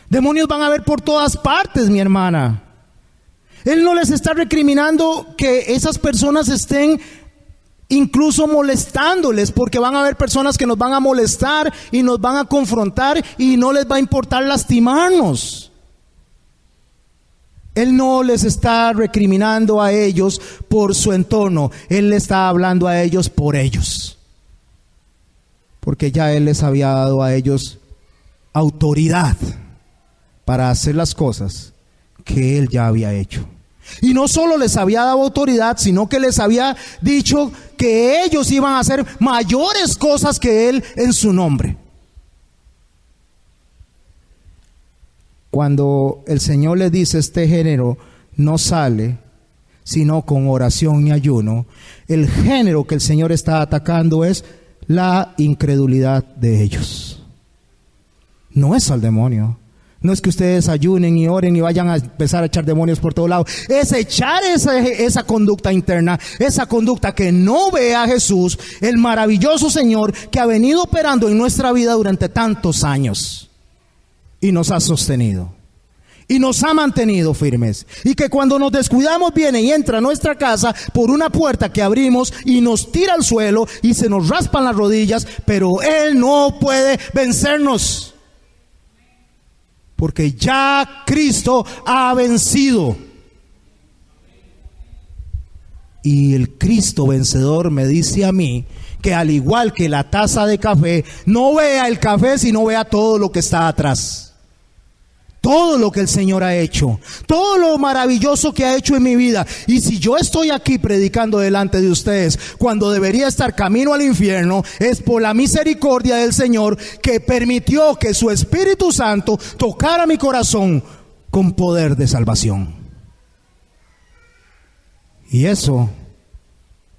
Demonios van a haber por todas partes, mi hermana. Él no les está recriminando que esas personas estén incluso molestándoles, porque van a haber personas que nos van a molestar y nos van a confrontar y no les va a importar lastimarnos. Él no les está recriminando a ellos por su entorno, Él le está hablando a ellos por ellos, porque ya Él les había dado a ellos autoridad para hacer las cosas que Él ya había hecho. Y no solo les había dado autoridad, sino que les había dicho que ellos iban a hacer mayores cosas que Él en su nombre. Cuando el Señor le dice este género no sale sino con oración y ayuno, el género que el Señor está atacando es la incredulidad de ellos. No es al demonio, No es que ustedes ayunen y oren y vayan a empezar a echar demonios por todos lados. Es echar esa conducta interna, esa conducta que no ve a Jesús, el maravilloso Señor que ha venido operando en nuestra vida durante tantos años y nos ha sostenido y nos ha mantenido firmes. Y que cuando nos descuidamos viene y entra a nuestra casa por una puerta que abrimos y nos tira al suelo y se nos raspan las rodillas, pero Él no puede vencernos. Porque ya Cristo ha vencido. Y el Cristo vencedor me dice a mí que al igual que la taza de café, no vea el café sino vea todo lo que está atrás. Todo lo que el Señor ha hecho, todo lo maravilloso que ha hecho en mi vida. Y si yo estoy aquí predicando delante de ustedes cuando debería estar camino al infierno, es por la misericordia del Señor que permitió que su Espíritu Santo tocara mi corazón con poder de salvación. Y eso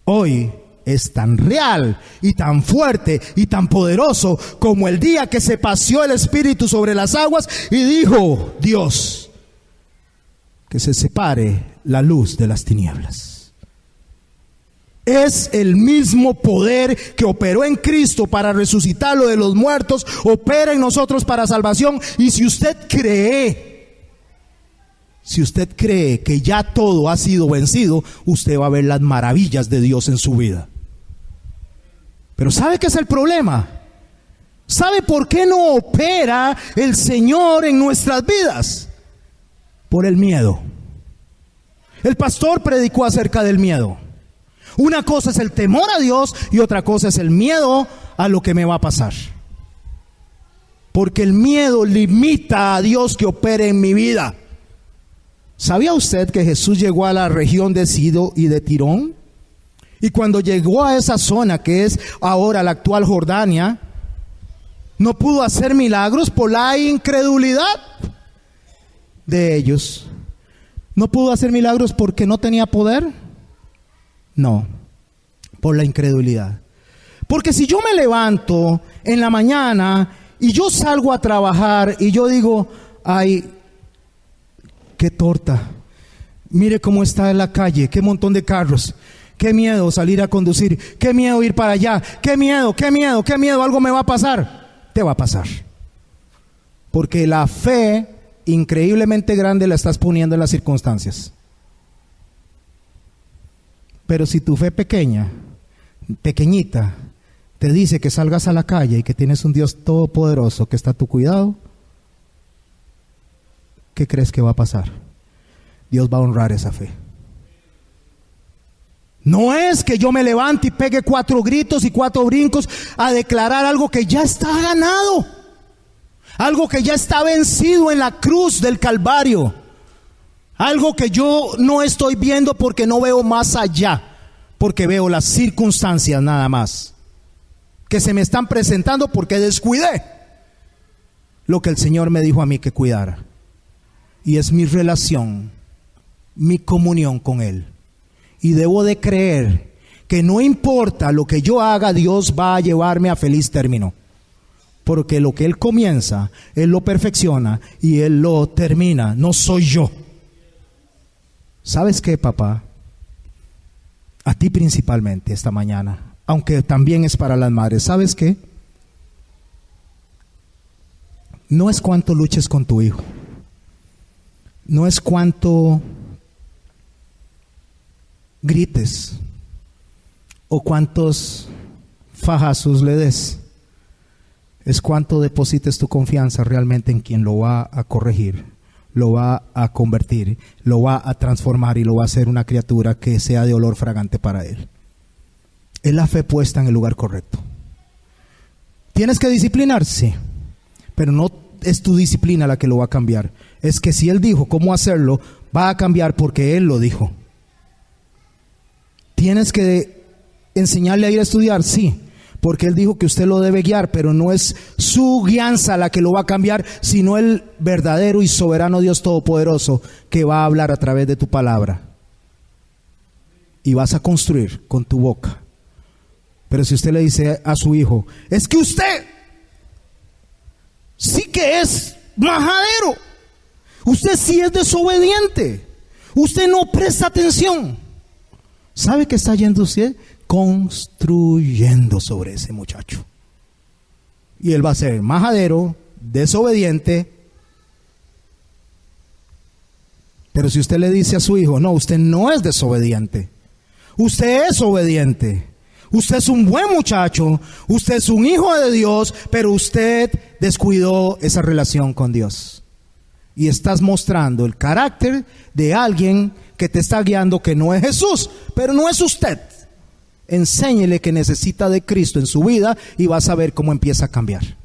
hoy es tan real y tan fuerte y tan poderoso como el día que se paseó el Espíritu sobre las aguas y dijo Dios, que se separe la luz de las tinieblas. Es el mismo poder que operó en Cristo para resucitarlo de los muertos, opera en nosotros para salvación. Y si usted cree que ya todo ha sido vencido, usted va a ver las maravillas de Dios en su vida. Pero ¿sabe qué es el problema? ¿Sabe por qué no opera el Señor en nuestras vidas? Por el miedo. El pastor predicó acerca del miedo. Una cosa es el temor a Dios y otra cosa es el miedo a lo que me va a pasar. Porque el miedo limita a Dios que opere en mi vida. ¿Sabía usted que Jesús llegó a la región de Sidón y de Tirón? Y cuando llegó a esa zona que es ahora la actual Jordania, no pudo hacer milagros por la incredulidad de ellos. ¿No pudo hacer milagros porque no tenía poder? No, por la incredulidad. Porque si yo me levanto en la mañana y yo salgo a trabajar y yo digo, ay, qué torta, mire cómo está en la calle, qué montón de carros, qué miedo salir a conducir, qué miedo ir para allá, qué miedo, algo me va a pasar. Te va a pasar. Porque la fe increíblemente grande la estás poniendo en las circunstancias. Pero si tu fe pequeñita, te dice que salgas a la calle y que tienes un Dios todopoderoso que está a tu cuidado, ¿qué crees que va a pasar? Dios va a honrar esa fe. No es que yo me levante y pegue 4 gritos y 4 brincos a declarar algo que ya está ganado, algo que ya está vencido en la cruz del Calvario, algo que yo no estoy viendo porque no veo más allá, porque veo las circunstancias nada más que se me están presentando porque descuidé lo que el Señor me dijo a mí que cuidara, y es mi relación, mi comunión con Él. Y debo de creer que no importa lo que yo haga, Dios va a llevarme a feliz término. Porque lo que Él comienza, Él lo perfecciona y Él lo termina. No soy yo. ¿Sabes qué, papá? A ti principalmente esta mañana, aunque también es para las madres. ¿Sabes qué? No es cuánto luches con tu hijo. No es cuánto grites o cuántos fajazos le des, es cuánto deposites tu confianza realmente en quien lo va a corregir, lo va a convertir, lo va a transformar y lo va a hacer una criatura que sea de olor fragante para Él. Es la fe puesta en el lugar correcto. ¿Tienes que disciplinarse? Pero no es tu disciplina la que lo va a cambiar. Es que si Él dijo cómo hacerlo, va a cambiar porque Él lo dijo. ¿Tienes que enseñarle a ir a estudiar? Sí, porque Él dijo que usted lo debe guiar, pero no es su guianza la que lo va a cambiar, sino el verdadero y soberano Dios Todopoderoso que va a hablar a través de tu palabra. Y vas a construir con tu boca. Pero si usted le dice a su hijo, es que usted sí que es majadero. Usted sí es desobediente. Usted no presta atención. ¿Sabe qué está yendo usted? Construyendo sobre ese muchacho. Y él va a ser majadero, desobediente. Pero si usted le dice a su hijo, no, usted no es desobediente, usted es obediente, usted es un buen muchacho, usted es un hijo de Dios, pero usted descuidó esa relación con Dios. Y estás mostrando el carácter de alguien que te está guiando, que no es Jesús, pero no es usted. Enséñele que necesita de Cristo en su vida y vas a ver cómo empieza a cambiar.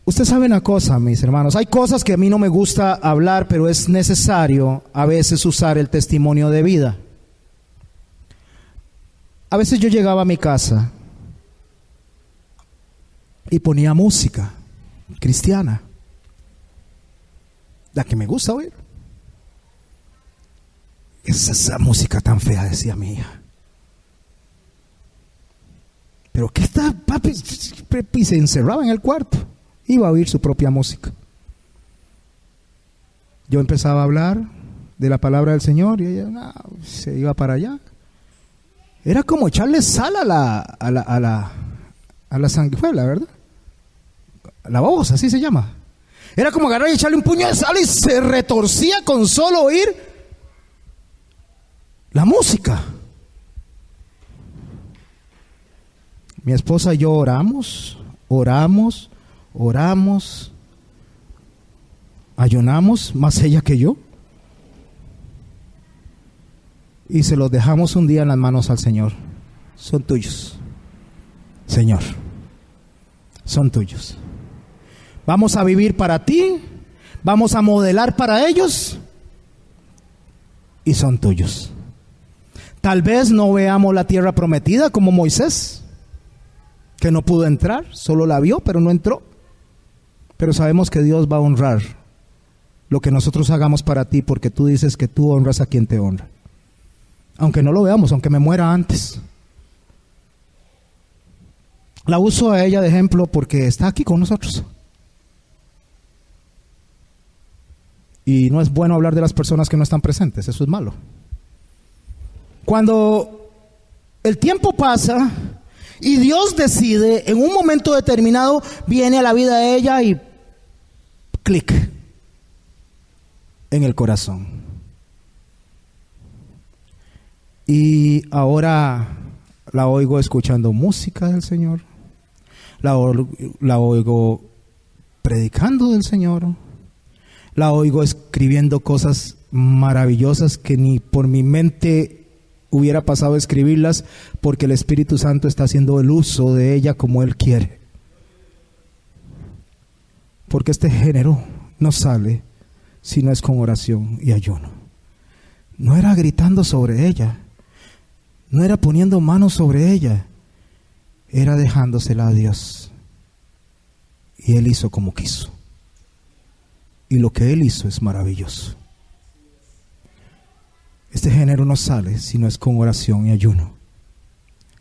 Usted sabe una cosa, mis hermanos, hay cosas que a mí no me gusta hablar, pero es necesario a veces usar el testimonio de vida. A veces yo llegaba a mi casa y ponía música cristiana, la que me gusta oír. Es esa música tan fea, decía mi hija. Pero ¿qué está, papi? Y se encerraba en el cuarto. Iba a oír su propia música. Yo empezaba a hablar de la palabra del Señor y ella se iba para allá. Era como echarle sal a la sanguijuela, ¿verdad? La babosa, así se llama. Era como agarrar y echarle un puño de sal y se retorcía con solo oír la música. Mi esposa y yo oramos, ayunamos, más ella que yo, y se los dejamos un día en las manos al Señor. Son tuyos, Señor, son tuyos. Vamos a vivir para ti, vamos a modelar para ellos, y son tuyos. Tal vez no veamos la tierra prometida como Moisés, que no pudo entrar, solo la vio, pero no entró. Pero sabemos que Dios va a honrar lo que nosotros hagamos para ti, porque tú dices que tú honras a quien te honra. Aunque no lo veamos, aunque me muera antes. La uso a ella de ejemplo porque está aquí con nosotros. Y no es bueno hablar de las personas que no están presentes, eso es malo. Cuando el tiempo pasa y Dios decide, en un momento determinado, viene a la vida de ella y clic en el corazón. Y ahora la oigo escuchando música del Señor, la oigo predicando del Señor, la oigo escribiendo cosas maravillosas que ni por mi mente hubiera pasado a escribirlas, porque el Espíritu Santo está haciendo el uso de ella como Él quiere. Porque este género no sale si no es con oración y ayuno. No era gritando sobre ella, no era poniendo manos sobre ella, era dejándosela a Dios. Y Él hizo como quiso. Y lo que Él hizo es maravilloso. Este género no sale si no es con oración y ayuno.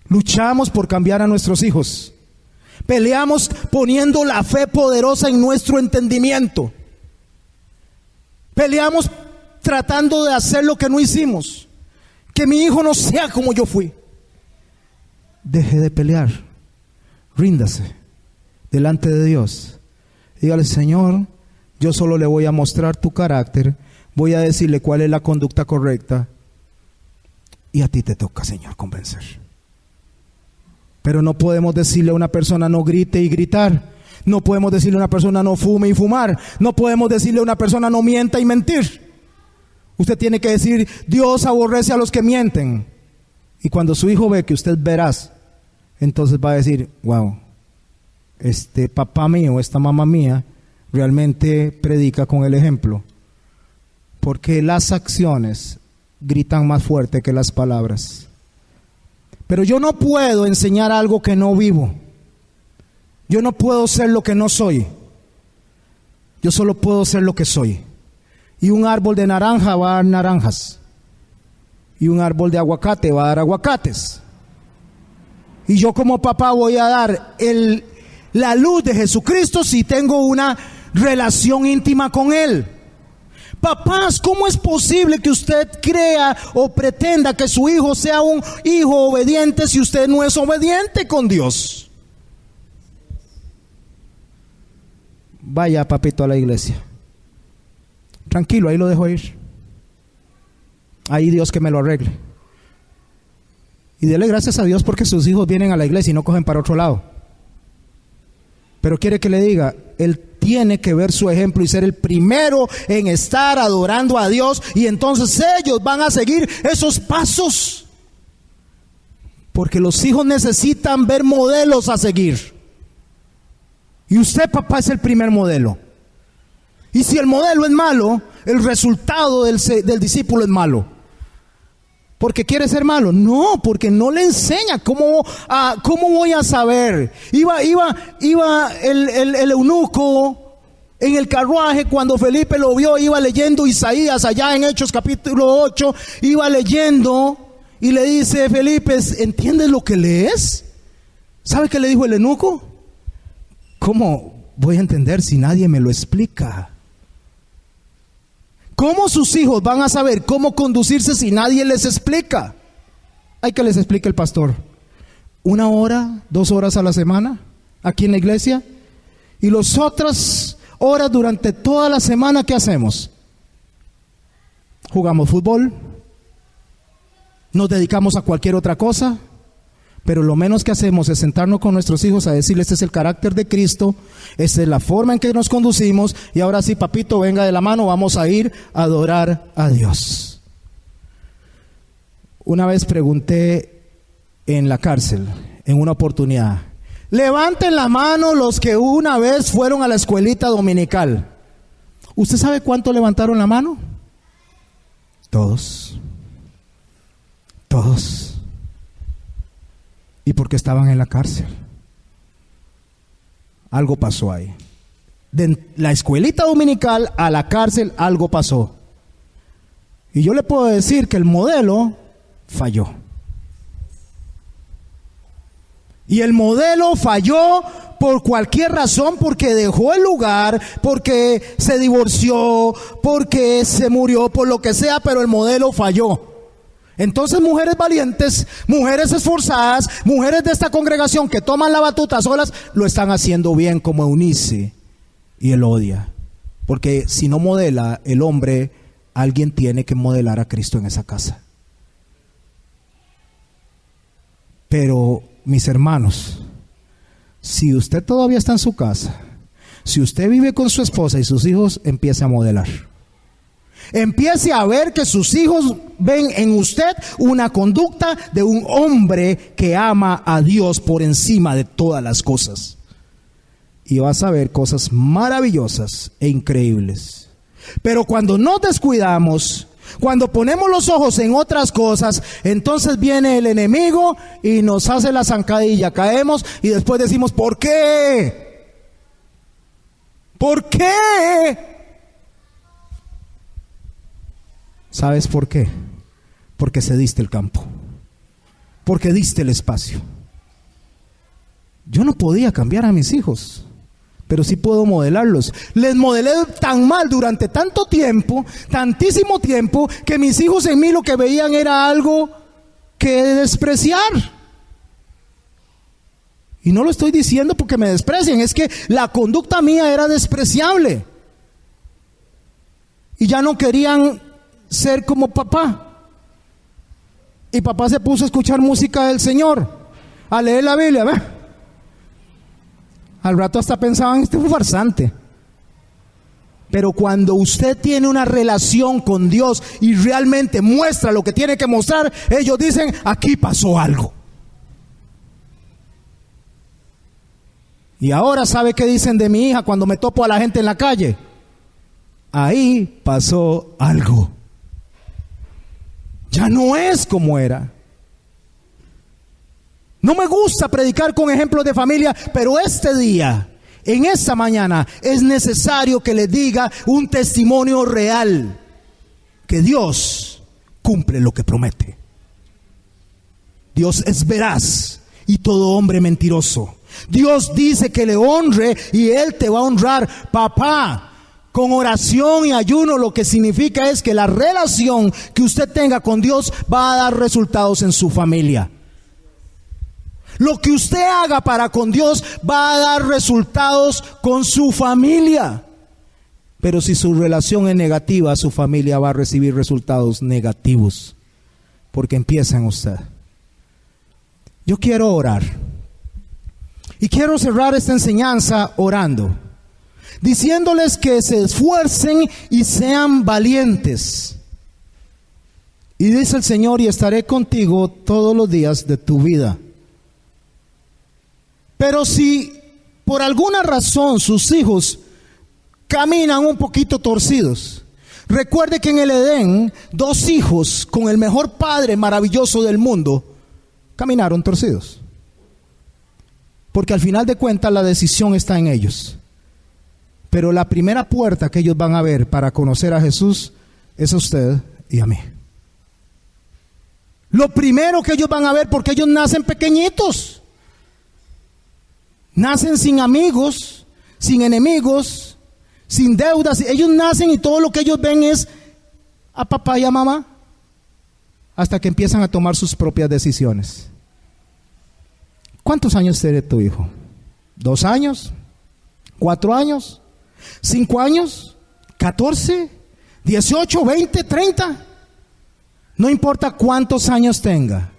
Luchamos por cambiar a nuestros hijos. Peleamos poniendo la fe poderosa en nuestro entendimiento. Peleamos tratando de hacer lo que no hicimos. Que mi hijo no sea como yo fui. Deje de pelear. Ríndase delante de Dios. Dígale: Señor, yo solo le voy a mostrar tu carácter. Voy a decirle cuál es la conducta correcta. Y a ti te toca, Señor, convencer. Pero no podemos decirle a una persona no grite y gritar. No podemos decirle a una persona no fume y fumar. No podemos decirle a una persona no mienta y mentir. Usted tiene que decir: Dios aborrece a los que mienten. Y cuando su hijo ve que usted es veraz, entonces va a decir: wow, este papá mío, esta mamá mía realmente predica con el ejemplo. Porque las acciones gritan más fuerte que las palabras. Pero yo no puedo enseñar algo que no vivo. Yo no puedo ser lo que no soy. Yo solo puedo ser lo que soy. Y un árbol de naranja va a dar naranjas. Y un árbol de aguacate va a dar aguacates. Y yo como papá voy a dar la luz de Jesucristo si tengo una relación íntima con Él. Papás, ¿cómo es posible que usted crea o pretenda que su hijo sea un hijo obediente si usted no es obediente con Dios? Vaya, papito, a la iglesia. Tranquilo, ahí lo dejo ir. Ahí Dios que me lo arregle. Y dele gracias a Dios porque sus hijos vienen a la iglesia y no cogen para otro lado. Pero quiere que le diga, él tiene que ver su ejemplo y ser el primero en estar adorando a Dios, y entonces ellos van a seguir esos pasos. Porque los hijos necesitan ver modelos a seguir. Y usted, papá, es el primer modelo. Y si el modelo es malo, el resultado del discípulo es malo. ¿Porque quiere ser malo? No, porque no le enseña. ¿Cómo voy a saber? Iba el eunuco en el carruaje cuando Felipe lo vio, iba leyendo Isaías allá en Hechos capítulo 8, iba leyendo y le dice: Felipe, ¿entiendes lo que lees? ¿Sabe qué le dijo el eunuco? ¿Cómo voy a entender si nadie me lo explica? ¿Cómo sus hijos van a saber cómo conducirse si nadie les explica? Hay que les explique el pastor. 1 hora, 2 horas a la semana, aquí en la iglesia. Y las otras horas durante toda la semana, ¿qué hacemos? Jugamos fútbol, nos dedicamos a cualquier otra cosa. Pero lo menos que hacemos es sentarnos con nuestros hijos a decirles: este es el carácter de Cristo, esta es la forma en que nos conducimos, y ahora sí, papito, venga de la mano, vamos a ir a adorar a Dios. Una vez pregunté en la cárcel, en una oportunidad: levanten la mano los que una vez fueron a la escuelita dominical. ¿Usted sabe cuánto levantaron la mano? Todos. Y porque estaban en la cárcel. Algo pasó ahí. De la escuelita dominical a la cárcel, algo pasó. Y yo le puedo decir que el modelo falló. Y el modelo falló por cualquier razón, porque dejó el lugar, porque se divorció, porque se murió, por lo que sea, pero el modelo falló. Entonces, mujeres valientes, mujeres esforzadas, mujeres de esta congregación que toman la batuta solas, lo están haciendo bien, como Eunice y Elodia. Porque si no modela el hombre, alguien tiene que modelar a Cristo en esa casa. Pero, mis hermanos, si usted todavía está en su casa, si usted vive con su esposa y sus hijos, empiece a modelar. Empiece a ver que sus hijos ven en usted una conducta de un hombre que ama a Dios por encima de todas las cosas. Y vas a ver cosas maravillosas e increíbles. Pero cuando nos descuidamos, cuando ponemos los ojos en otras cosas, entonces viene el enemigo y nos hace la zancadilla. Caemos y después decimos: ¿por qué? ¿Por qué? ¿Sabes por qué? Porque cediste el campo, porque diste el espacio. Yo no podía cambiar a mis hijos, pero sí puedo modelarlos. Les modelé tan mal durante tanto tiempo, tantísimo tiempo, que mis hijos en mí lo que veían era algo que despreciar. Y no lo estoy diciendo porque me desprecien, es que la conducta mía era despreciable. Y ya no querían ser como papá. Y papá se puso a escuchar música del Señor, a leer la Biblia, ¿ve? Al rato hasta pensaban: este fue farsante. Pero cuando usted tiene una relación con Dios y realmente muestra lo que tiene que mostrar, ellos dicen: aquí pasó algo. Y ahora, ¿sabe qué dicen de mi hija cuando me topo a la gente en la calle? Ahí pasó algo. Ya no es como era. No me gusta predicar con ejemplos de familia, pero este día, en esta mañana, es necesario que les diga un testimonio real, que Dios cumple lo que promete. Dios es veraz y todo hombre mentiroso. Dios dice que le honre y Él te va a honrar. Papá, con oración y ayuno lo que significa es que la relación que usted tenga con Dios va a dar resultados en su familia. Lo que usted haga para con Dios va a dar resultados con su familia. Pero si su relación es negativa, su familia va a recibir resultados negativos, porque empieza en usted. Yo quiero orar. Y quiero cerrar esta enseñanza orando, diciéndoles que se esfuercen y sean valientes. Y dice el Señor: y estaré contigo todos los días de tu vida. Pero si por alguna razón sus hijos caminan un poquito torcidos, recuerde que en el Edén 2 hijos con el mejor padre maravilloso del mundo caminaron torcidos. Porque al final de cuentas la decisión está en ellos. Pero la primera puerta que ellos van a ver para conocer a Jesús es a usted y a mí. Lo primero que ellos van a ver, porque ellos nacen pequeñitos. Nacen sin amigos, sin enemigos, sin deudas. Ellos nacen y todo lo que ellos ven es a papá y a mamá, hasta que empiezan a tomar sus propias decisiones. ¿Cuántos años tiene tu hijo? ¿2 años? ¿4 años? ¿5 años? ¿14? ¿18? ¿20? ¿30? No importa cuántos años tenga.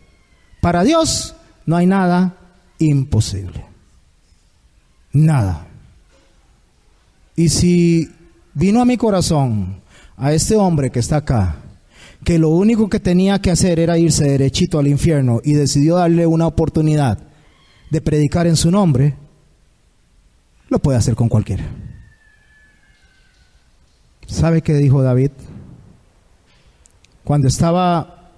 Para Dios no hay nada imposible. Nada. Y si vino a mi corazón a este hombre que está acá, que lo único que tenía que hacer era irse derechito al infierno, y decidió darle una oportunidad de predicar en su nombre, lo puede hacer con cualquiera. ¿Sabe qué dijo David? Cuando estaba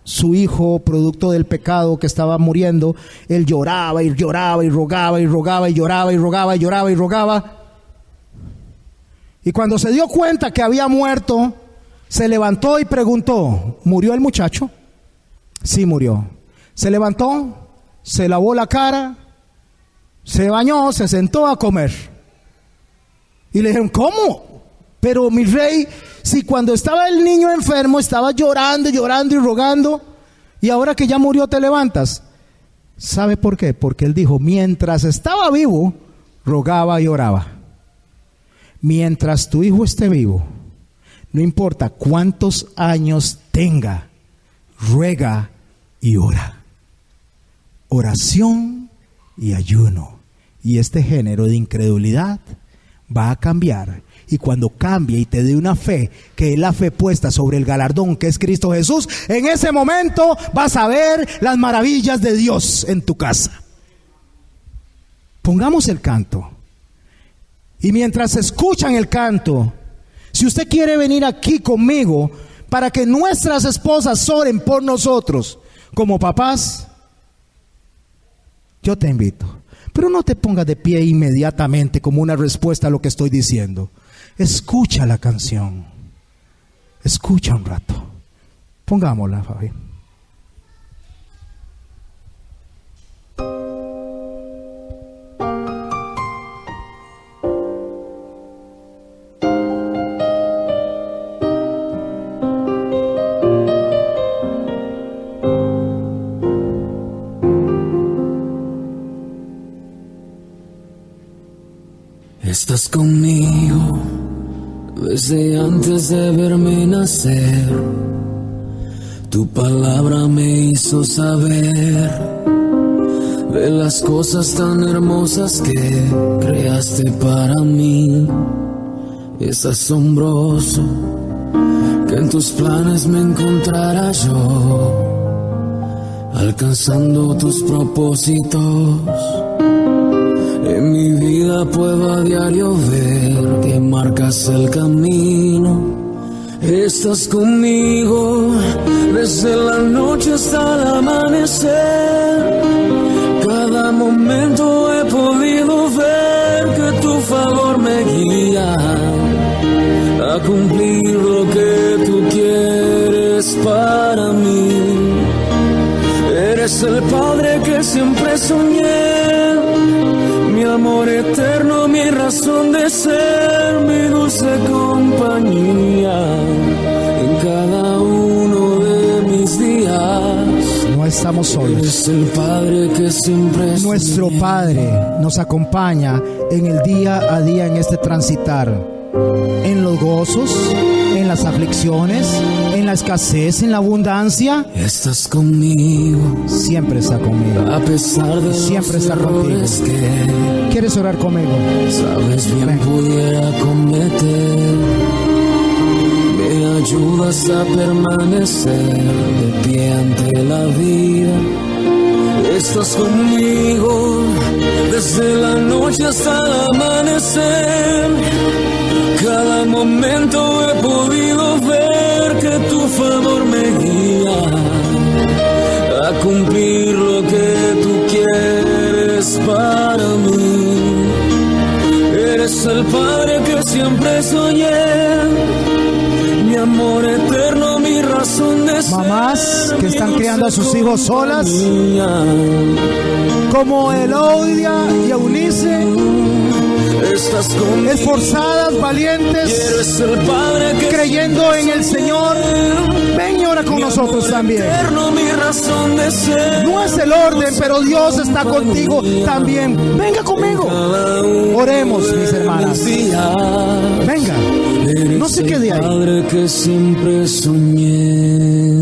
su hijo producto del pecado que estaba muriendo, él lloraba y lloraba y rogaba y rogaba y lloraba y rogaba y lloraba y rogaba. Y cuando se dio cuenta que había muerto, se levantó y preguntó: ¿murió el muchacho? Sí, murió. Se levantó, se lavó la cara, se bañó, se sentó a comer. Y le dijeron: ¿cómo? Pero mi rey, si cuando estaba el niño enfermo estaba llorando, llorando y rogando, y ahora que ya murió te levantas. ¿Sabe por qué? Porque él dijo: mientras estaba vivo, rogaba y oraba. Mientras tu hijo esté vivo, no importa cuántos años tenga, ruega y ora. Oración y ayuno. Y este género de incredulidad va a cambiar. Y cuando cambie y te dé una fe, que es la fe puesta sobre el galardón que es Cristo Jesús, en ese momento vas a ver las maravillas de Dios en tu casa. Pongamos el canto. Y mientras escuchan el canto, si usted quiere venir aquí conmigo para que nuestras esposas oren por nosotros como papás, yo te invito. Pero no te pongas de pie inmediatamente como una respuesta a lo que estoy diciendo. Escucha la canción. Escucha un rato. Pongámosla, Fabi. Estás conmigo desde antes de verme nacer. Tu palabra me hizo saber de las cosas tan hermosas que creaste para mí. Es asombroso que en tus planes me encontrara yo, alcanzando tus propósitos. En mi vida puedo a diario ver que marcas el camino. Estás conmigo desde la noche hasta el amanecer. Cada momento he podido ver que tu favor me guía a cumplir lo que tú quieres para mí. Eres el Padre que siempre soñé. amanecer, mi dulce compañía en cada uno de mis días. No estamos solos. Eres el Padre que siempre es. Nuestro Padre nos acompaña en el día a día, en este transitar, en los gozos, en las aflicciones, en la escasez, en la abundancia. Estás conmigo. Siempre está conmigo. A pesar de siempre los está contigo. errores que ¿Quieres orar conmigo? sabes bien Ven. pudiera cometer. Me ayudas a permanecer de pie ante la vida. Estás conmigo desde la noche hasta el amanecer. Cada momento he podido ver que tu favor me guía a cumplir lo que tú quieres para mí. Eres el Padre que siempre soñé, mi amor eterno, mi razón de ser. Mamás que están criando a sus hijos solas, como Elodia y Eunice, estás conmigo, esforzadas, valientes, y eres el Padre que creyendo en el Señor. Ven y ora con nosotros también. eterno, mi razón de ser. No es el orden, pero Dios está contigo también. Venga conmigo. Oremos, mis hermanas. Venga, no se quede ahí. Padre que siempre soñé.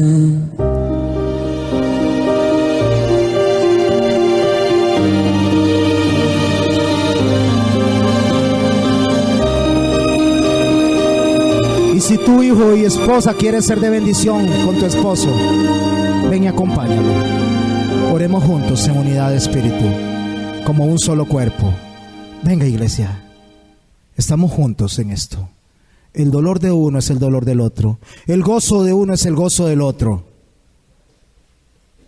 Si tu hijo y esposa quiere ser de bendición con tu esposo, ven y acompáñalo. Oremos juntos en unidad de espíritu, como un solo cuerpo. Venga, iglesia, estamos juntos en esto. El dolor de uno es el dolor del otro. El gozo de uno es el gozo del otro.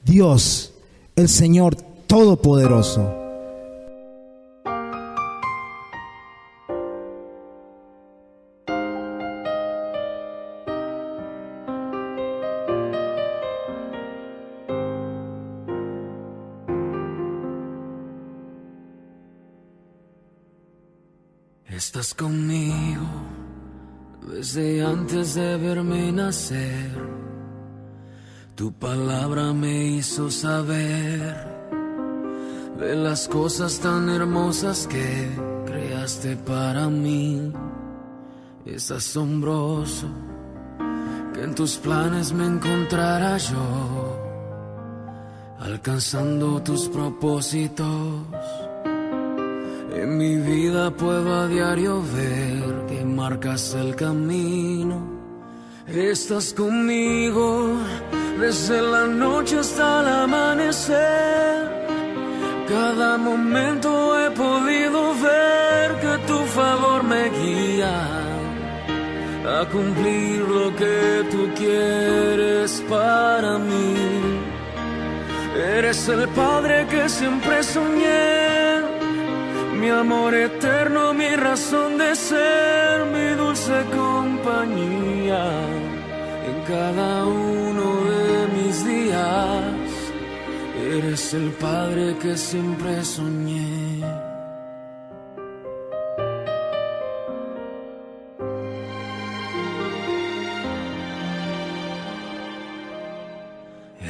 Dios, el Señor Todopoderoso, estás conmigo desde antes de verme nacer. Tu palabra me hizo saber de las cosas tan hermosas que creaste para mí. Es asombroso que en tus planes me encontrara yo, alcanzando tus propósitos. En mi vida puedo a diario ver que marcas el camino. Estás conmigo desde la noche hasta el amanecer. Cada momento he podido ver que tu favor me guía a cumplir lo que tú quieres para mí. Eres el Padre que siempre soñé, mi amor eterno, mi razón de ser, mi dulce compañía en cada uno de mis días. Eres el Padre que siempre soñé.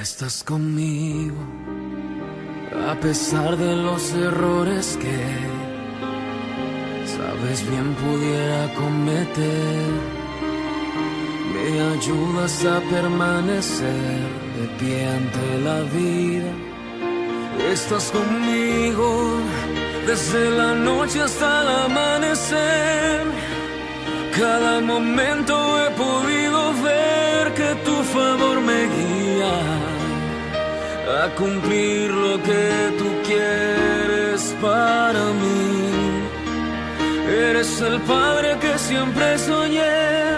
Estás conmigo a pesar de los errores que sabes bien pudiera cometer. Me ayudas a permanecer de pie ante la vida. Estás conmigo desde la noche hasta el amanecer. Cada momento he podido ver que tu favor me guía a cumplir lo que tú quieres para mí. Eres el Padre que siempre soñé,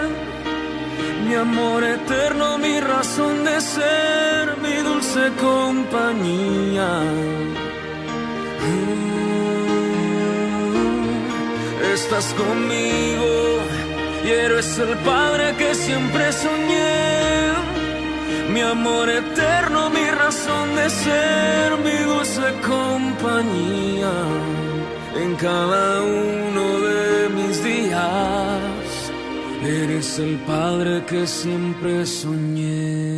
mi amor eterno, mi razón de ser, mi dulce compañía. Estás conmigo y eres el Padre que siempre soñé, mi amor eterno, mi razón de ser, mi dulce compañía en cada uno de mis Eres el padre que siempre soñé.